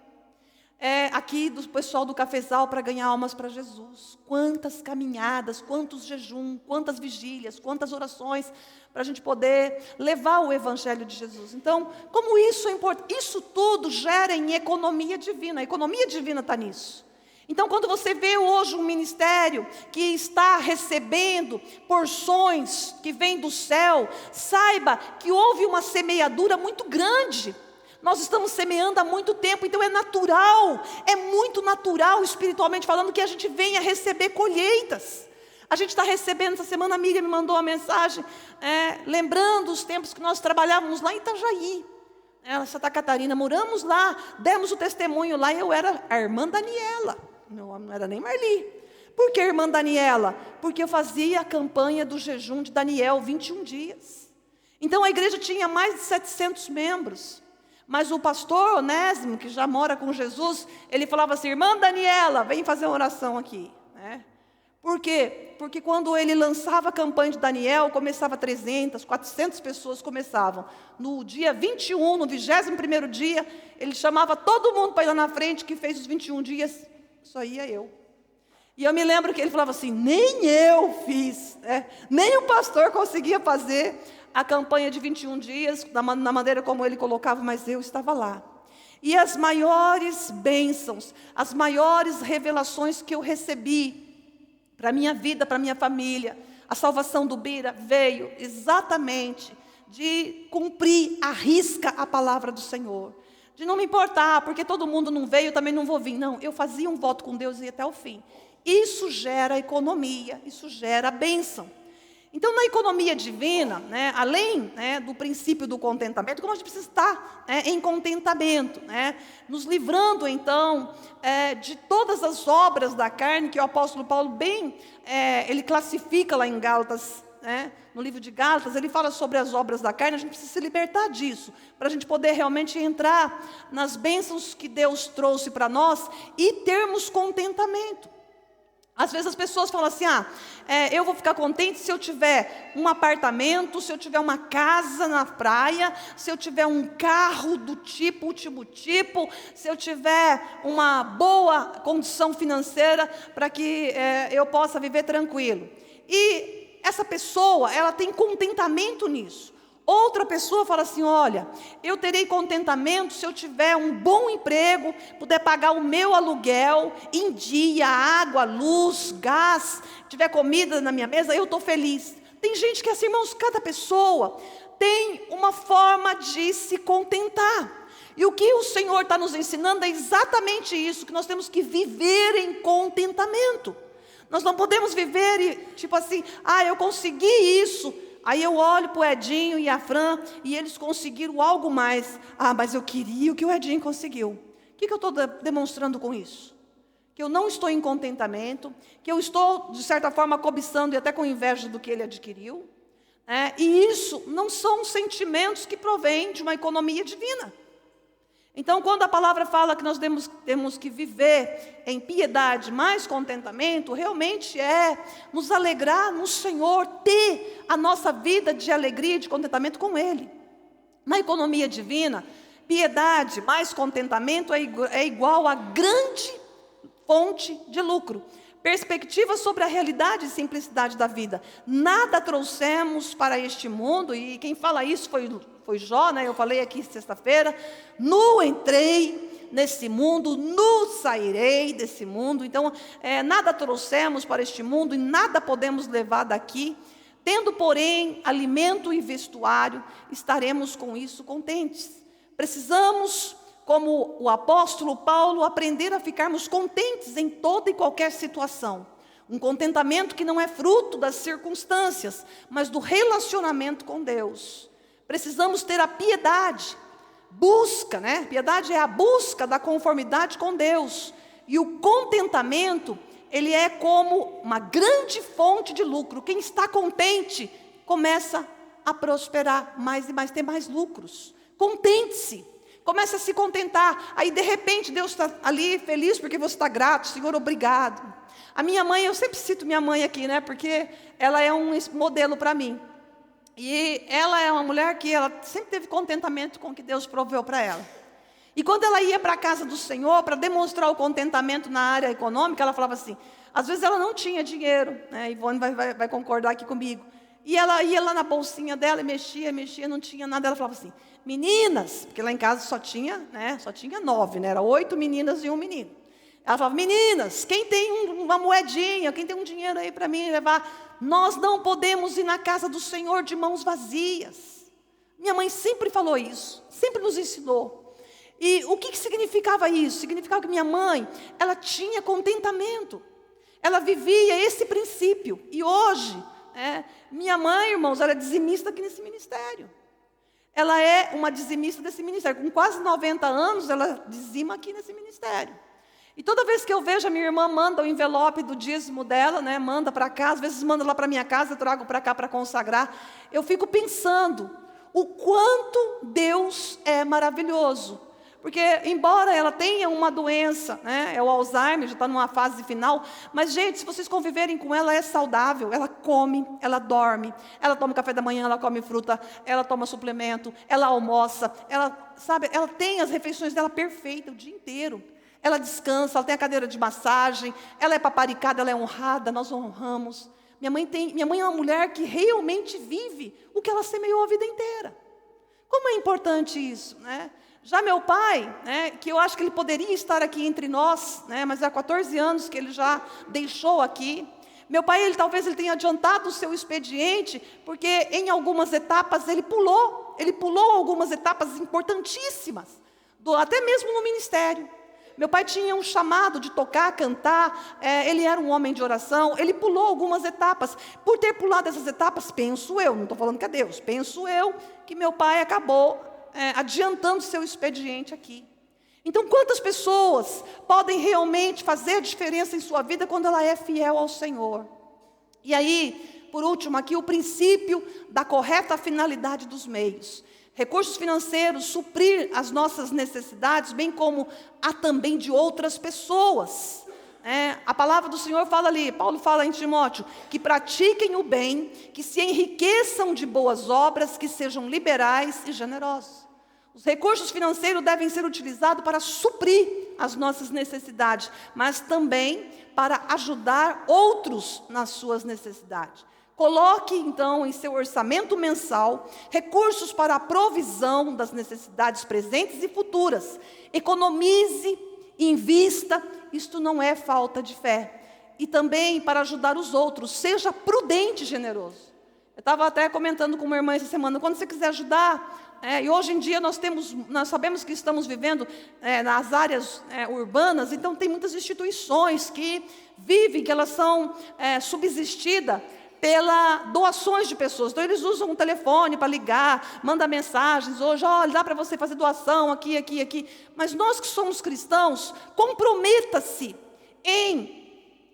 aqui do pessoal do cafezal para ganhar almas para Jesus. Quantas caminhadas, quantos jejum, quantas vigílias, quantas orações para a gente poder levar o evangelho de Jesus. Então, como isso é importante, isso tudo gera em economia divina. A economia divina está nisso. Então, quando você vê hoje um ministério que está recebendo porções que vêm do céu, saiba que houve uma semeadura muito grande. Nós estamos semeando há muito tempo, então é natural, é muito natural, espiritualmente falando, que a gente venha receber colheitas. A gente está recebendo, essa semana a Miriam me mandou uma mensagem, lembrando os tempos que nós trabalhávamos lá em Itajaí, Santa Catarina, moramos lá, demos o testemunho lá, e eu era a irmã Daniela, não era nem Marli. Por que irmã Daniela? Porque eu fazia a campanha do jejum de Daniel, 21 dias. Então a igreja tinha mais de 700 membros. Mas o pastor Onésimo, que já mora com Jesus, ele falava assim: irmã Daniela, vem fazer uma oração aqui. Por quê? Porque quando ele lançava a campanha de Daniel, começava 300, 400 pessoas começavam. No dia 21, no 21º dia, ele chamava todo mundo para ir lá na frente, que fez os 21 dias, só ia eu. E eu me lembro que ele falava assim: nem eu fiz, nem o pastor conseguia fazer a campanha de 21 dias, na maneira como ele colocava, mas eu estava lá. E as maiores bênçãos, as maiores revelações que eu recebi para a minha vida, para a minha família, a salvação do Bira veio exatamente de cumprir à risca a palavra do Senhor. De não me importar, porque todo mundo não veio, eu também não vou vir. Não, eu fazia um voto com Deus e ia até o fim. Isso gera economia, isso gera bênção. Então, na economia divina, além do princípio do contentamento, como a gente precisa estar em contentamento, nos livrando, então, de todas as obras da carne, que o apóstolo Paulo ele classifica lá em Gálatas, no livro de Gálatas, ele fala sobre as obras da carne. A gente precisa se libertar disso, para a gente poder realmente entrar nas bênçãos que Deus trouxe para nós e termos contentamento. Às vezes as pessoas falam assim: eu vou ficar contente se eu tiver um apartamento, se eu tiver uma casa na praia, se eu tiver um carro do último tipo, se eu tiver uma boa condição financeira para que eu possa viver tranquilo. E essa pessoa, ela tem contentamento nisso. Outra pessoa fala assim: olha, eu terei contentamento se eu tiver um bom emprego, puder pagar o meu aluguel em dia, água, luz, gás, tiver comida na minha mesa, eu estou feliz. Tem gente que é assim, irmãos, cada pessoa tem uma forma de se contentar. E o que o Senhor está nos ensinando é exatamente isso, que nós temos que viver em contentamento. Nós não podemos viver tipo assim: eu consegui isso. Aí eu olho para o Edinho e a Fran, e eles conseguiram algo mais. Mas eu queria o que o Edinho conseguiu. O que eu estou demonstrando com isso? Que eu não estou em contentamento, que eu estou, de certa forma, cobiçando e até com inveja do que ele adquiriu. E isso não são sentimentos que provêm de uma economia divina. Então, quando a palavra fala que nós temos que viver em piedade mais contentamento, realmente é nos alegrar no Senhor, ter a nossa vida de alegria e de contentamento com Ele. Na economia divina, piedade mais contentamento é igual a grande fonte de lucro. Perspectiva sobre a realidade e simplicidade da vida. Nada trouxemos para este mundo, e quem fala isso foi Jó, eu falei aqui sexta-feira: nu entrei nesse mundo, nu sairei desse mundo. Então, nada trouxemos para este mundo e nada podemos levar daqui. Tendo, porém, alimento e vestuário, estaremos com isso contentes. Precisamos, como o apóstolo Paulo, aprender a ficarmos contentes em toda e qualquer situação. Um contentamento que não é fruto das circunstâncias, mas do relacionamento com Deus. Precisamos ter a piedade, busca, Piedade é a busca da conformidade com Deus. E o contentamento, ele é como uma grande fonte de lucro. Quem está contente, começa a prosperar mais e mais, ter mais lucros. Contente-se. Comece a se contentar. Aí de repente Deus está ali feliz porque você está grato. Senhor, obrigado. A minha mãe, eu sempre cito minha mãe aqui, porque ela é um modelo para mim. E ela é uma mulher que ela sempre teve contentamento com o que Deus proveu para ela. E quando ela ia para a casa do Senhor, para demonstrar o contentamento na área econômica, ela falava assim, às vezes ela não tinha dinheiro, né? Ivone vai concordar aqui comigo. E ela ia lá na bolsinha dela e mexia, não tinha nada. Ela falava assim, meninas, porque lá em casa só tinha 9, né? Era 8 meninas e um menino. Ela falava, meninas, quem tem uma moedinha, quem tem um dinheiro aí para mim levar? Nós não podemos ir na casa do Senhor de mãos vazias. Minha mãe sempre falou isso, sempre nos ensinou. E o que significava isso? Significava que minha mãe, ela tinha contentamento. Ela vivia esse princípio. E hoje, minha mãe, irmãos, ela é dizimista aqui nesse ministério. Ela é uma dizimista desse ministério. Com quase 90 anos, ela dizima aqui nesse ministério. E toda vez que eu vejo a minha irmã manda o envelope do dízimo dela, né, manda para cá, às vezes manda lá para minha casa, eu trago para cá para consagrar. Eu fico pensando o quanto Deus é maravilhoso. Porque, embora ela tenha uma doença, né, é o Alzheimer, já está numa fase final, mas, gente, se vocês conviverem com ela, é saudável. Ela come, ela dorme, ela toma café da manhã, ela come fruta, ela toma suplemento, ela almoça, ela tem as refeições dela perfeitas o dia inteiro. Ela descansa, ela tem a cadeira de massagem, ela é paparicada, ela é honrada, nós honramos. Minha mãe é uma mulher que realmente vive o que ela semeou a vida inteira. Como é importante isso, né? Já meu pai, né, que eu acho que ele poderia estar aqui entre nós, né, mas há 14 anos que ele já deixou aqui. Meu pai, talvez ele tenha adiantado o seu expediente, porque em algumas etapas ele pulou algumas etapas importantíssimas, até mesmo no ministério. Meu pai tinha um chamado de tocar, cantar, ele era um homem de oração, ele pulou algumas etapas. Por ter pulado essas etapas, penso eu, não estou falando que é Deus, penso eu que meu pai acabou adiantando seu expediente aqui. Então, quantas pessoas podem realmente fazer diferença em sua vida quando ela é fiel ao Senhor? E aí, por último aqui, o princípio da correta finalidade dos meios. Recursos financeiros, suprir as nossas necessidades, bem como a também de outras pessoas. A palavra do Senhor fala ali, Paulo fala em Timóteo, que pratiquem o bem, que se enriqueçam de boas obras, que sejam liberais e generosos. Os recursos financeiros devem ser utilizados para suprir as nossas necessidades, mas também para ajudar outros nas suas necessidades. Coloque, então, em seu orçamento mensal, recursos para a provisão das necessidades presentes e futuras. Economize, invista, isto não é falta de fé. E também para ajudar os outros, seja prudente e generoso. Eu estava até comentando com uma irmã essa semana, quando você quiser ajudar, e hoje em dia nós sabemos que estamos vivendo nas áreas urbanas, então tem muitas instituições que vivem, que elas são subsistidas pela doações de pessoas. Então eles usam um telefone para ligar, manda mensagens, hoje, olha, dá para você fazer doação aqui. Mas nós que somos cristãos, comprometa-se em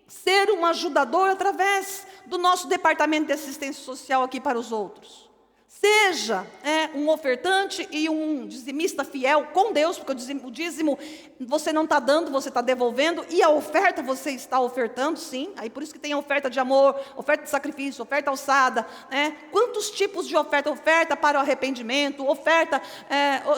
ser um ajudador através do nosso departamento de assistência social aqui para os outros. Seja um ofertante e um dizimista fiel com Deus, porque o dízimo você não está dando, você está devolvendo, e a oferta você está ofertando, sim. Aí por isso que tem a oferta de amor, oferta de sacrifício, oferta alçada. Quantos tipos de oferta? Oferta para o arrependimento, oferta...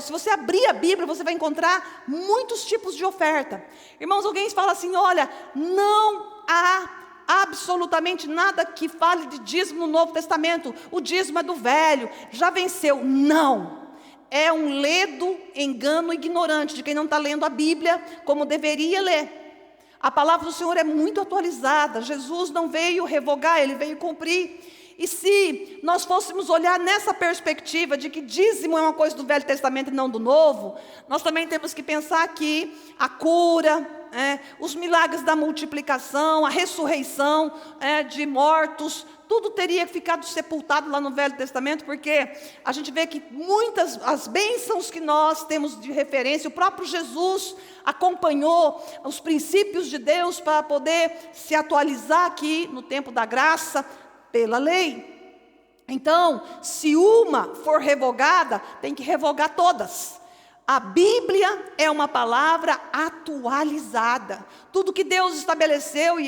se você abrir a Bíblia, você vai encontrar muitos tipos de oferta. Irmãos, alguém fala assim, olha, não há absolutamente nada que fale de dízimo no Novo Testamento. O dízimo é do velho, já venceu. Não, é um ledo engano ignorante de quem não está lendo a Bíblia como deveria ler. A palavra do Senhor é muito atualizada. Jesus não veio revogar, Ele veio cumprir. E se nós fôssemos olhar nessa perspectiva de que dízimo é uma coisa do Velho Testamento e não do Novo, nós também temos que pensar que a cura, os milagres da multiplicação, a ressurreição de mortos, tudo teria ficado sepultado lá no Velho Testamento, porque a gente vê que muitas, as bênçãos que nós temos de referência, o próprio Jesus acompanhou os princípios de Deus para poder se atualizar aqui no tempo da graça, pela lei. Então, se uma for revogada, tem que revogar todas. A Bíblia é uma palavra atualizada. Tudo que Deus estabeleceu, e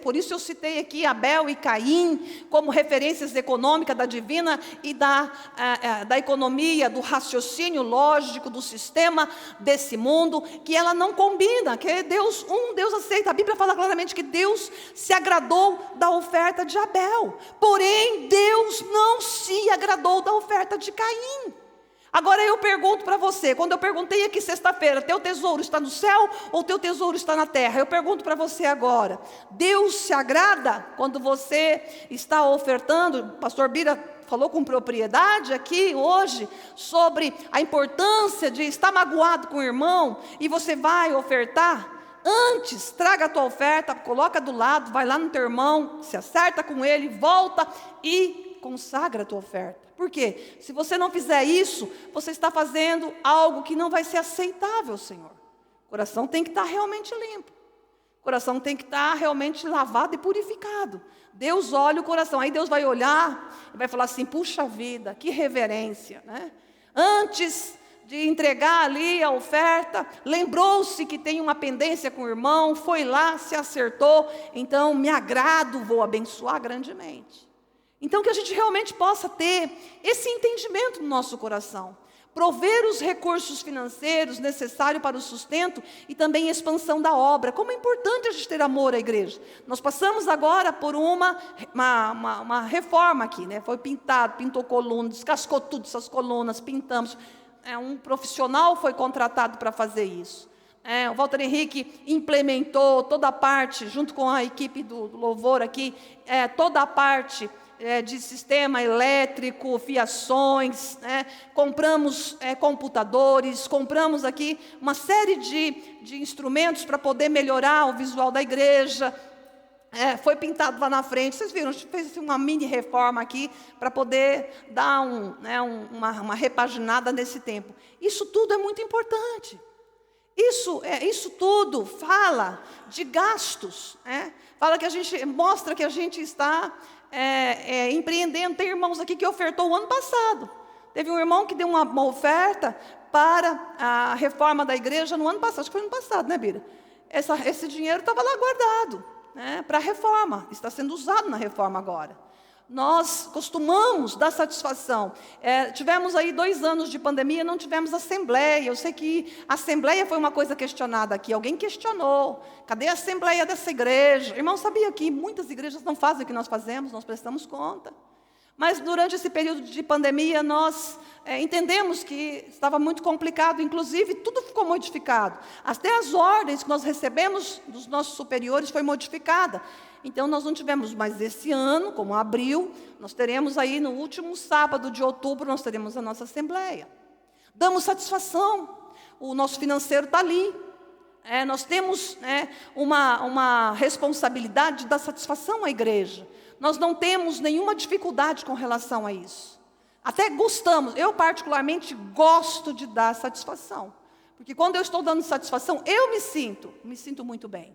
por isso eu citei aqui Abel e Caim como referências econômicas da divina e da economia, do raciocínio lógico, do sistema desse mundo, que ela não combina, que Deus aceita. A Bíblia fala claramente que Deus se agradou da oferta de Abel, porém Deus não se agradou da oferta de Caim. Agora eu pergunto para você, quando eu perguntei aqui sexta-feira, teu tesouro está no céu ou teu tesouro está na terra? Eu pergunto para você agora, Deus se agrada quando você está ofertando? O pastor Bira falou com propriedade aqui hoje sobre a importância de estar magoado com o irmão e você vai ofertar. Antes, traga a tua oferta, coloca do lado, vai lá no teu irmão, se acerta com ele, volta e consagra a tua oferta. Por quê? Se você não fizer isso, você está fazendo algo que não vai ser aceitável, Senhor. O coração tem que estar realmente limpo. O coração tem que estar realmente lavado e purificado. Deus olha o coração, aí Deus vai olhar e vai falar assim, puxa vida, que reverência, né? Antes de entregar ali a oferta, lembrou-se que tem uma pendência com o irmão, foi lá, se acertou, então me agrado, vou abençoar grandemente. Então que a gente realmente possa ter esse entendimento no nosso coração, prover os recursos financeiros necessários para o sustento e também a expansão da obra. Como é importante a gente ter amor à igreja. Nós passamos agora por uma reforma aqui, né? Foi pintado, pintou coluna, descascou tudo essas colunas, pintamos. Um profissional foi contratado para fazer isso. O Walter Henrique implementou toda a parte, junto com a equipe do louvor aqui, toda a parte de sistema elétrico, fiações, compramos computadores, compramos aqui uma série de instrumentos para poder melhorar o visual da igreja. Foi pintado lá na frente, vocês viram, a gente fez uma mini reforma aqui para poder dar uma repaginada nesse tempo. Isso tudo é muito importante. Isso tudo fala de gastos, fala que a gente mostra que a gente está empreendendo. Tem irmãos aqui que ofertou o ano passado. Teve um irmão que deu uma oferta para a reforma da igreja no ano passado, acho que foi no ano passado, né, Bira? Esse dinheiro estava lá guardado, para a reforma, está sendo usado na reforma agora. Nós costumamos dar satisfação. Tivemos aí 2 anos de pandemia, não tivemos assembleia. Eu sei que a assembleia foi uma coisa questionada aqui. Alguém questionou. Cadê a assembleia dessa igreja? Irmão, sabia que muitas igrejas não fazem o que nós fazemos, nós prestamos conta. Mas durante esse período de pandemia, nós entendemos que estava muito complicado, inclusive tudo ficou modificado. Até as ordens que nós recebemos dos nossos superiores foi modificada. Então, nós não tivemos mais esse ano, como abril, nós teremos aí no último sábado de outubro, nós teremos a nossa assembleia. Damos satisfação, o nosso financeiro está ali. Nós temos uma responsabilidade de dar satisfação à igreja. Nós não temos nenhuma dificuldade com relação a isso. Até gostamos, eu particularmente gosto de dar satisfação. Porque quando eu estou dando satisfação, eu me sinto muito bem.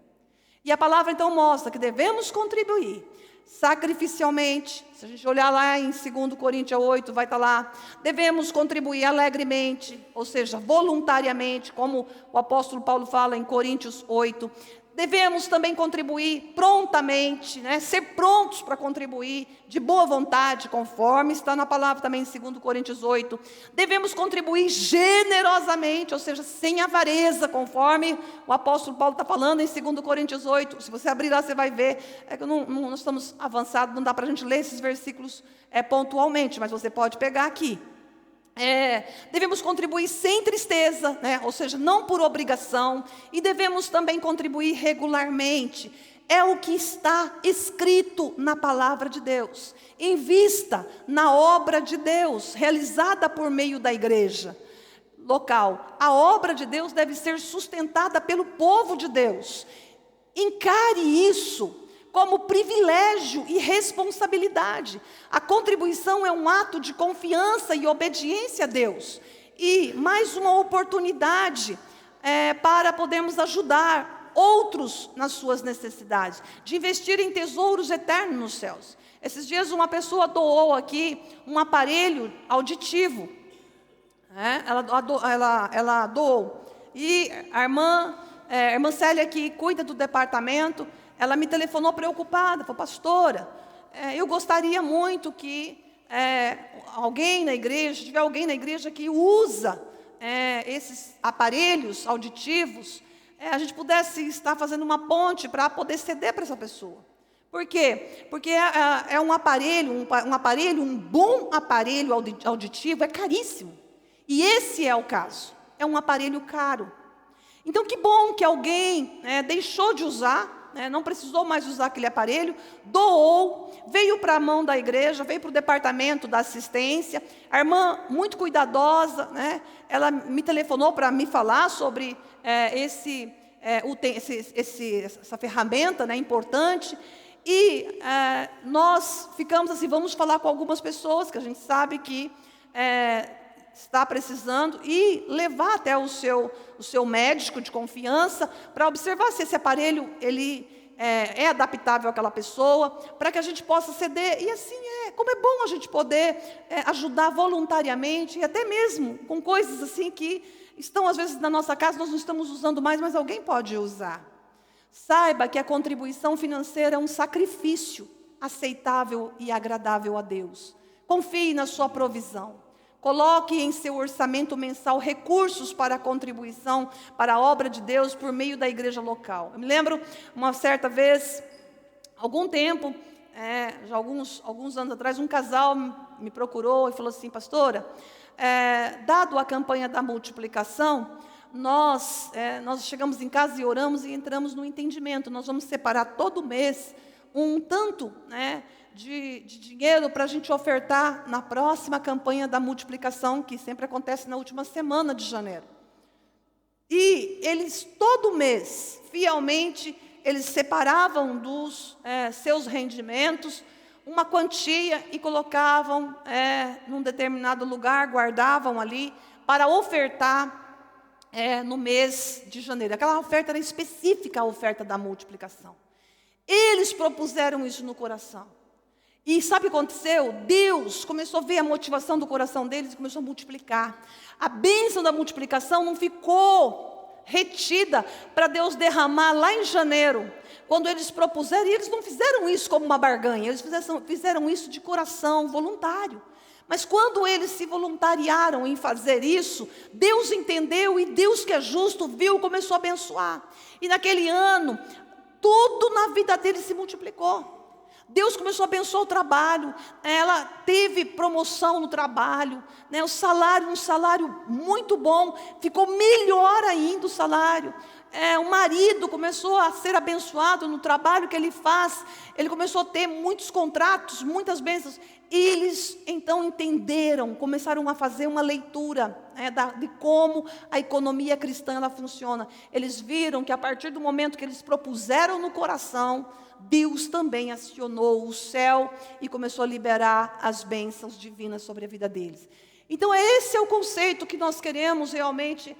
E a palavra então mostra que devemos contribuir sacrificialmente. Se a gente olhar lá em 2 Coríntios 8, vai estar lá. Devemos contribuir alegremente, ou seja, voluntariamente, como o apóstolo Paulo fala em Coríntios 8. Devemos também contribuir prontamente, ser prontos para contribuir, de boa vontade, conforme está na palavra também em 2 Coríntios 8. Devemos contribuir generosamente, ou seja, sem avareza, conforme o apóstolo Paulo está falando em 2 Coríntios 8. Se você abrir lá, você vai ver, que nós estamos avançados, não dá para a gente ler esses versículos pontualmente, mas você pode pegar aqui. Devemos contribuir sem tristeza, ou seja, não por obrigação, e devemos também contribuir regularmente. É o que está escrito na palavra de Deus. Invista na obra de Deus, realizada por meio da igreja local. A obra de Deus deve ser sustentada pelo povo de Deus. Encare isso como privilégio e responsabilidade. A contribuição é um ato de confiança e obediência a Deus. E mais uma oportunidade para podermos ajudar outros nas suas necessidades, de investir em tesouros eternos nos céus. Esses dias uma pessoa doou aqui um aparelho auditivo. né? Ela doou. E a irmã Célia, que cuida do departamento, ela me telefonou preocupada, falou: pastora, eu gostaria muito que alguém na igreja, se tiver alguém na igreja que usa esses aparelhos auditivos, a gente pudesse estar fazendo uma ponte para poder ceder para essa pessoa. Por quê? Porque é um aparelho, um bom aparelho auditivo é caríssimo. E esse é o caso, é um aparelho caro. Então, que bom que alguém deixou de usar, não precisou mais usar aquele aparelho, doou, veio para a mão da igreja, veio para o departamento da assistência. A irmã, muito cuidadosa, ela me telefonou para me falar sobre essa ferramenta importante. E nós ficamos assim, vamos falar com algumas pessoas que a gente sabe que está precisando e levar até o seu médico de confiança para observar se esse aparelho ele é adaptável àquela pessoa, para que a gente possa ceder. E assim como é bom a gente poder ajudar voluntariamente, e até mesmo com coisas assim que estão às vezes na nossa casa, nós não estamos usando mais, mas alguém pode usar. Saiba que a contribuição financeira é um sacrifício aceitável e agradável a Deus. Confie na sua provisão. Coloque em seu orçamento mensal recursos para a contribuição para a obra de Deus por meio da igreja local. Eu me lembro uma certa vez, algum tempo, já alguns anos atrás, um casal me procurou e falou assim: pastora, dado a campanha da multiplicação, nós chegamos em casa e oramos e entramos no entendimento. Nós vamos separar todo mês um tanto de dinheiro para a gente ofertar na próxima campanha da multiplicação, que sempre acontece na última semana de janeiro. E eles, todo mês, fielmente, eles separavam dos seus rendimentos uma quantia e colocavam num determinado lugar, guardavam ali para ofertar no mês de janeiro. Aquela oferta era específica, a oferta da multiplicação. Eles propuseram isso no coração. E sabe o que aconteceu? Deus começou a ver a motivação do coração deles e começou a multiplicar. A bênção da multiplicação não ficou retida para Deus derramar lá em janeiro. Quando eles propuseram, e eles não fizeram isso como uma barganha, eles fizeram isso de coração, voluntário. Mas quando eles se voluntariaram em fazer isso, Deus entendeu, e Deus, que é justo, viu, começou a abençoar. E naquele ano, tudo na vida deles se multiplicou. Deus começou a abençoar o trabalho, ela teve promoção no trabalho, um salário muito bom, ficou melhor ainda o salário. O marido começou a ser abençoado no trabalho que ele faz, ele começou a ter muitos contratos, muitas bênçãos. E eles então entenderam, começaram a fazer uma leitura de como a economia cristã ela funciona. Eles viram que a partir do momento que eles propuseram no coração, Deus também acionou o céu e começou a liberar as bênçãos divinas sobre a vida deles. Então, esse é o conceito que nós queremos realmente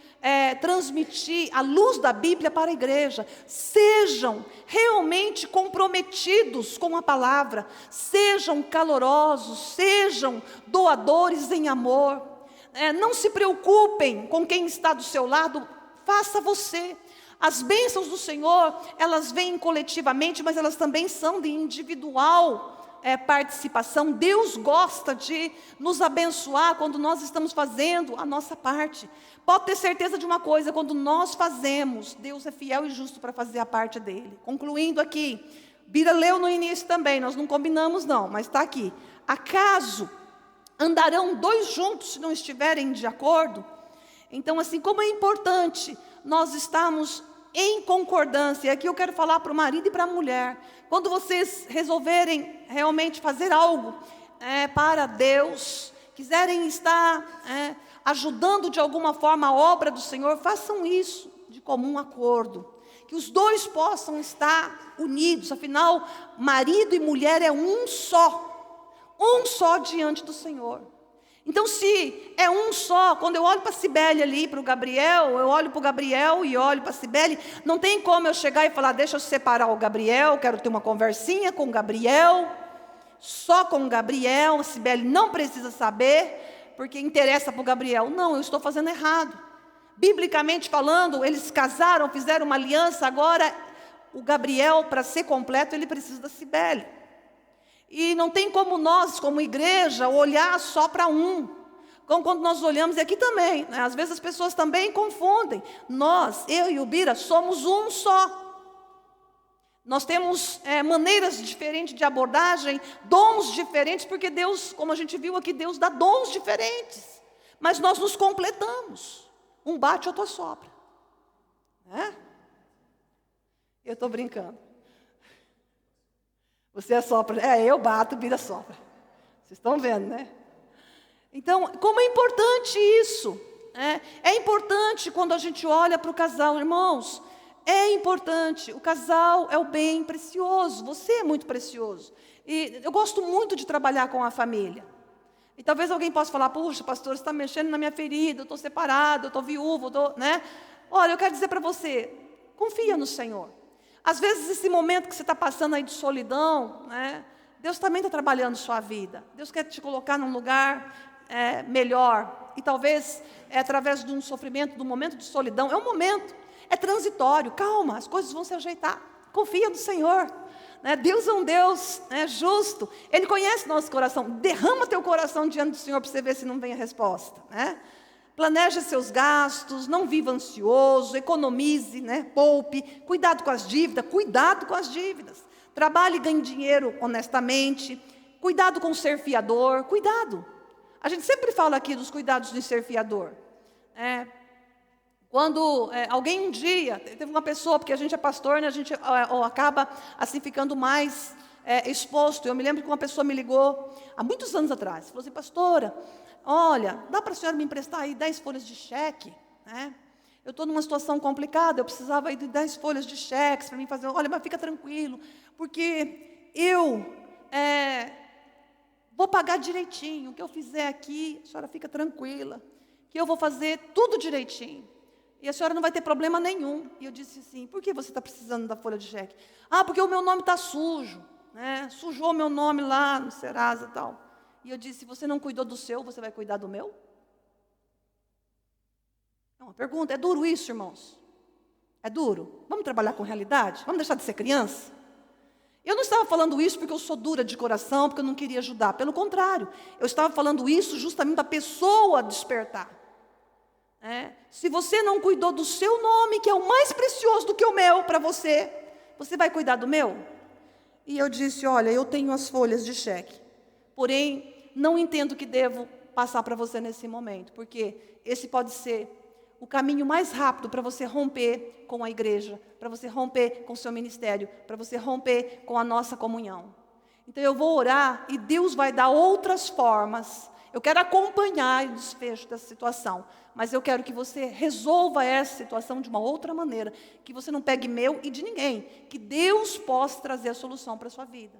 transmitir à luz da Bíblia para a igreja. Sejam realmente comprometidos com a palavra, sejam calorosos, sejam doadores em amor. Não se preocupem com quem está do seu lado, faça você. As bênçãos do Senhor, elas vêm coletivamente, mas elas também são de individual participação. Deus gosta de nos abençoar quando nós estamos fazendo a nossa parte. Pode ter certeza de uma coisa: quando nós fazemos, Deus é fiel e justo para fazer a parte dele. Concluindo aqui, Bira leu no início também, nós não combinamos não, mas está aqui. Acaso andarão dois juntos se não estiverem de acordo? Então, assim, como é importante nós estarmos em concordância. E aqui eu quero falar para o marido e para a mulher. Quando vocês resolverem realmente fazer algo para Deus, quiserem estar ajudando de alguma forma a obra do Senhor, façam isso de comum acordo. Que os dois possam estar unidos. Afinal, marido e mulher é um só diante do Senhor. Então, se é um só, quando eu olho para a Cibele ali, para o Gabriel, eu olho para o Gabriel e olho para a Cibele, não tem como eu chegar e falar: deixa eu separar o Gabriel, quero ter uma conversinha com o Gabriel, só com o Gabriel, a Cibele não precisa saber. porque interessa para o Gabriel. Não, eu estou fazendo errado. Biblicamente falando, eles casaram, fizeram uma aliança, agora o Gabriel, para ser completo, ele precisa da Cibele. E não tem como nós, como igreja, olhar só para um. Como quando nós olhamos, e aqui também, né? Às vezes as pessoas também confundem. Nós, eu e o Bira, somos um só. Nós temos maneiras diferentes de abordagem, dons diferentes, porque Deus, como a gente viu aqui, Deus dá dons diferentes. Mas nós nos completamos. Um bate, outro assopra. Né? Eu estou brincando. Você assopra. Eu bato, Bira assopra. Vocês estão vendo, né? Então, como é importante isso. É importante quando a gente olha para o casal, irmãos. É importante, o casal é o bem precioso, você é muito precioso. E eu gosto muito de trabalhar com a família. E talvez alguém possa falar, puxa, pastor, você está mexendo na minha ferida, eu estou separado, eu estou viúvo, né? Olha, eu quero dizer para você, confia no Senhor. Às vezes esse momento que você está passando aí de solidão, né? Deus também está trabalhando sua vida. Deus quer te colocar num lugar melhor. E talvez através de um sofrimento, de um momento de solidão, é um momento. É transitório, calma, as coisas vão se ajeitar. Confia no Senhor. Né? Deus é um Deus justo. Ele conhece nosso coração. Derrama teu coração diante do Senhor para você ver se não vem a resposta. Né? Planeje seus gastos, não viva ansioso, economize, né? Poupe. Cuidado com as dívidas. Trabalhe e ganhe dinheiro honestamente. Cuidado com ser fiador. Cuidado. A gente sempre fala aqui dos cuidados de ser fiador. Quando alguém um dia, teve uma pessoa, porque a gente é pastor, né, a gente acaba assim ficando mais exposto. Eu me lembro que uma pessoa me ligou, há muitos anos atrás, falou assim, pastora, olha, dá para a senhora me emprestar aí 10 folhas de cheque? Né? Eu estou numa situação complicada, eu precisava aí de 10 folhas de cheques para mim fazer, olha, mas fica tranquilo, porque eu vou pagar direitinho, o que eu fizer aqui, a senhora fica tranquila, que eu vou fazer tudo direitinho. E a senhora não vai ter problema nenhum. E eu disse assim, por que você está precisando da folha de cheque? Porque o meu nome está sujo. Né? Sujou meu nome lá no Serasa e tal. E eu disse, se você não cuidou do seu, você vai cuidar do meu? É uma pergunta, é duro isso, irmãos? É duro? Vamos trabalhar com realidade? Vamos deixar de ser criança? Eu não estava falando isso porque eu sou dura de coração, porque eu não queria ajudar. Pelo contrário, eu estava falando isso justamente da pessoa despertar. Se você não cuidou do seu nome, que é o mais precioso do que o meu para você, você vai cuidar do meu? E eu disse, olha, eu tenho as folhas de cheque, porém, não entendo que devo passar para você nesse momento, porque esse pode ser o caminho mais rápido para você romper com a igreja, para você romper com o seu ministério, para você romper com a nossa comunhão. Então eu vou orar e Deus vai dar outras formas. Eu quero acompanhar o desfecho dessa situação, mas eu quero que você resolva essa situação de uma outra maneira, que você não pegue meu e de ninguém, que Deus possa trazer a solução para a sua vida.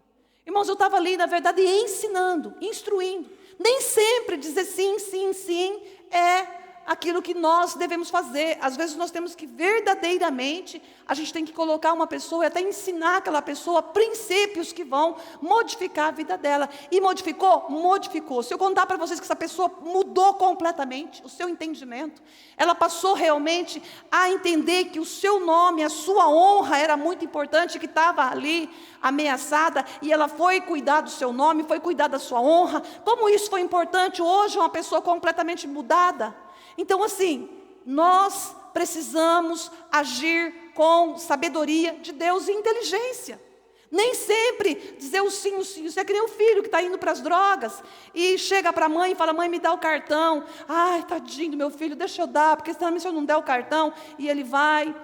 Irmãos, eu estava ali, na verdade, ensinando, instruindo. Nem sempre dizer sim, sim, sim é aquilo que nós devemos fazer. Às vezes nós temos que verdadeiramente, a gente tem que colocar uma pessoa e até ensinar aquela pessoa princípios que vão modificar a vida dela. E modificou? Modificou. Se eu contar para vocês que essa pessoa mudou completamente o seu entendimento, ela passou realmente a entender que o seu nome, a sua honra era muito importante, que estava ali ameaçada, e ela foi cuidar do seu nome, foi cuidar da sua honra. Como isso foi importante, hoje uma pessoa completamente mudada. Então, assim, nós precisamos agir com sabedoria de Deus e inteligência. Nem sempre dizer o sim, o sim. Você é que nem o filho que está indo para as drogas e chega para a mãe e fala, mãe, me dá o cartão. Ai, tadinho do meu filho, deixa eu dar, porque senão se eu não der o cartão, e ele vai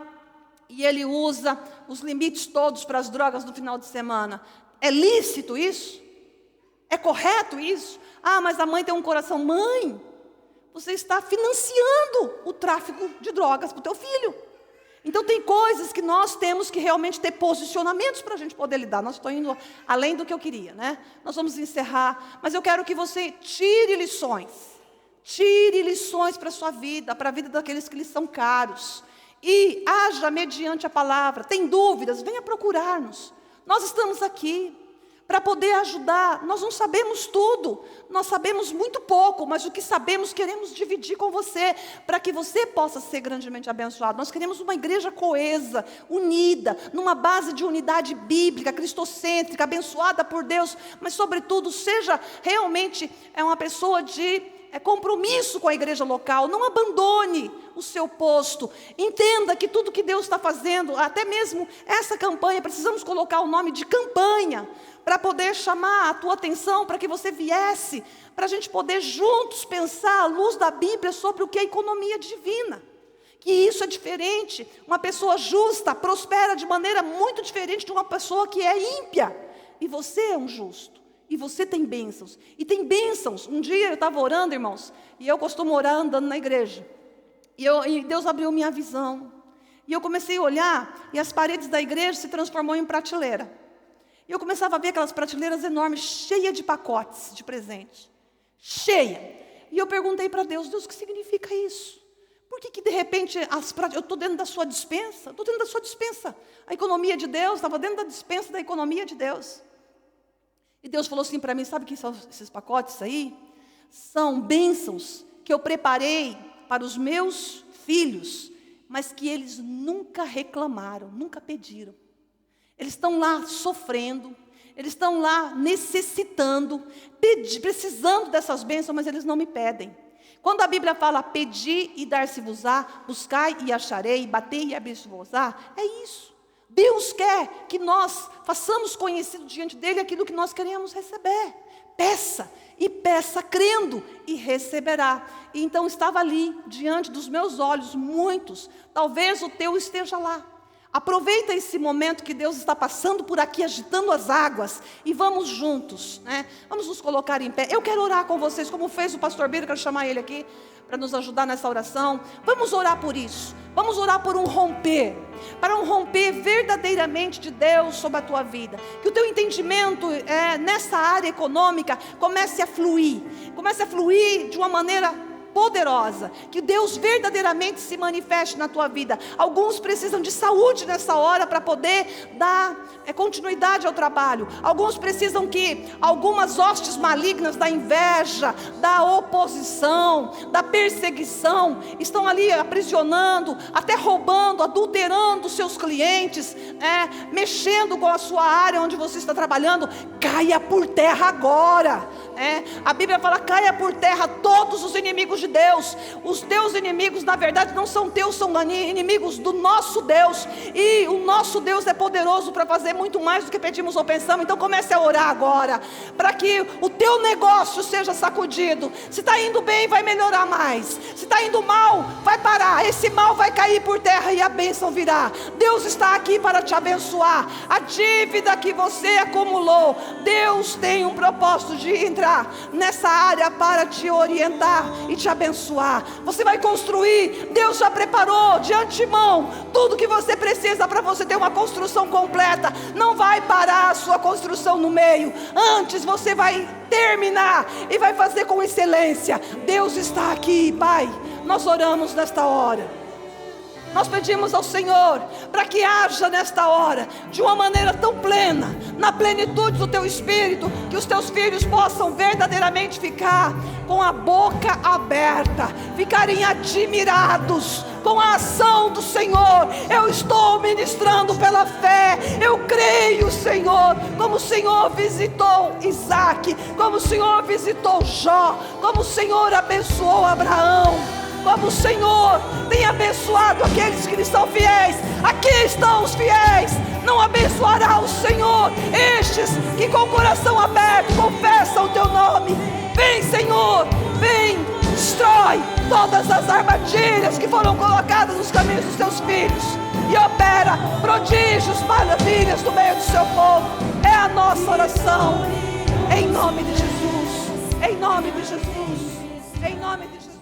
e ele usa os limites todos para as drogas no final de semana. É lícito isso? É correto isso? Mas a mãe tem um coração. Mãe, você está financiando o tráfico de drogas para o teu filho. Então tem coisas que nós temos que realmente ter posicionamentos para a gente poder lidar. Nós estou indo além do que eu queria, né? Nós vamos encerrar, mas eu quero que você tire lições. Tire lições para a sua vida, para a vida daqueles que lhes são caros. E haja mediante a palavra. Tem dúvidas? Venha procurar-nos. Nós estamos aqui. para poder ajudar. Nós não sabemos tudo, nós sabemos muito pouco, mas o que sabemos queremos dividir com você, para que você possa ser grandemente abençoado. Nós queremos uma igreja coesa, unida, numa base de unidade bíblica, cristocêntrica, abençoada por Deus, mas sobretudo seja realmente uma pessoa de compromisso com a igreja local. Não abandone o seu posto. Entenda que tudo que Deus está fazendo, até mesmo essa campanha, precisamos colocar o nome de campanha, para poder chamar a tua atenção, para que você viesse, para a gente poder juntos pensar à luz da Bíblia sobre o que é economia divina. Que isso é diferente. Uma pessoa justa prospera de maneira muito diferente de uma pessoa que é ímpia. E você é um justo. E você tem bênçãos. E tem bênçãos. Um dia eu estava orando, irmãos, e eu costumo orar andando na igreja. E Deus abriu minha visão. E eu comecei a olhar, e as paredes da igreja se transformou em prateleira. E eu começava a ver aquelas prateleiras enormes, cheias de pacotes de presente. Cheia. E eu perguntei para Deus, Deus, o que significa isso? Por que de repente eu estou dentro da sua dispensa? Estou dentro da sua dispensa. A economia de Deus estava dentro da dispensa da economia de Deus. E Deus falou assim para mim, sabe o que são esses pacotes aí? São bênçãos que eu preparei para os meus filhos, mas que eles nunca reclamaram, nunca pediram. Eles estão lá sofrendo, eles estão lá necessitando, precisando dessas bênçãos, mas eles não me pedem. Quando a Bíblia fala, pedi e dar-se-vos-á, buscai e acharei, batei e abrir-se-vos-á, é isso. Deus quer que nós façamos conhecido diante dEle aquilo que nós queremos receber. Peça, e peça crendo, e receberá. E então estava ali, diante dos meus olhos, muitos, talvez o teu esteja lá. Aproveita esse momento que Deus está passando por aqui, agitando as águas, e vamos juntos, né? Vamos nos colocar em pé. Eu quero orar com vocês, como fez o pastor Biro, quero chamar ele aqui, para nos ajudar nessa oração. Vamos orar por isso, vamos orar por um romper, para um romper verdadeiramente de Deus sobre a tua vida. Que o teu entendimento nessa área econômica comece a fluir de uma maneira poderosa, que Deus verdadeiramente se manifeste na tua vida. Alguns precisam de saúde nessa hora para poder dar continuidade ao trabalho. Alguns precisam que algumas hostes malignas da inveja, da oposição, da perseguição, estão ali aprisionando, até roubando, adulterando os seus clientes, mexendo com a sua área onde você está trabalhando. Caia por terra agora. A Bíblia fala, caia por terra todos os inimigos de Deus. Os teus inimigos na verdade não são teus, são inimigos do nosso Deus. E o nosso Deus é poderoso para fazer muito mais do que pedimos ou pensamos. Então comece a orar agora, para que o teu negócio seja sacudido. Se está indo bem, vai melhorar mais. Se está indo mal, vai parar. Esse mal vai cair por terra e a bênção virá. Deus está aqui para te abençoar. A dívida que você acumulou, Deus tem um propósito de entrar nessa área para te orientar e te abençoar. Você vai construir, Deus já preparou de antemão tudo que você precisa para você ter uma construção completa. Não vai parar a sua construção no meio, antes você vai terminar e vai fazer com excelência. Deus está aqui, Pai. Nós oramos nesta hora. Nós pedimos ao Senhor para que haja nesta hora, de uma maneira tão plena, na plenitude do Teu Espírito, que os Teus filhos possam verdadeiramente ficar com a boca aberta, ficarem admirados com a ação do Senhor. Eu estou ministrando pela fé, eu creio, Senhor, como o Senhor visitou Isaac, como o Senhor visitou Jó, como o Senhor abençoou Abraão, como o Senhor tem abençoado aqueles que lhe são fiéis. Aqui estão os fiéis. Não abençoará o Senhor estes que com o coração aberto confessam o teu nome. Vem, Senhor, vem, destrói todas as armadilhas que foram colocadas nos caminhos dos teus filhos e opera prodígios, maravilhas no meio do seu povo. É a nossa oração, em nome de Jesus, em nome de Jesus, em nome de Jesus.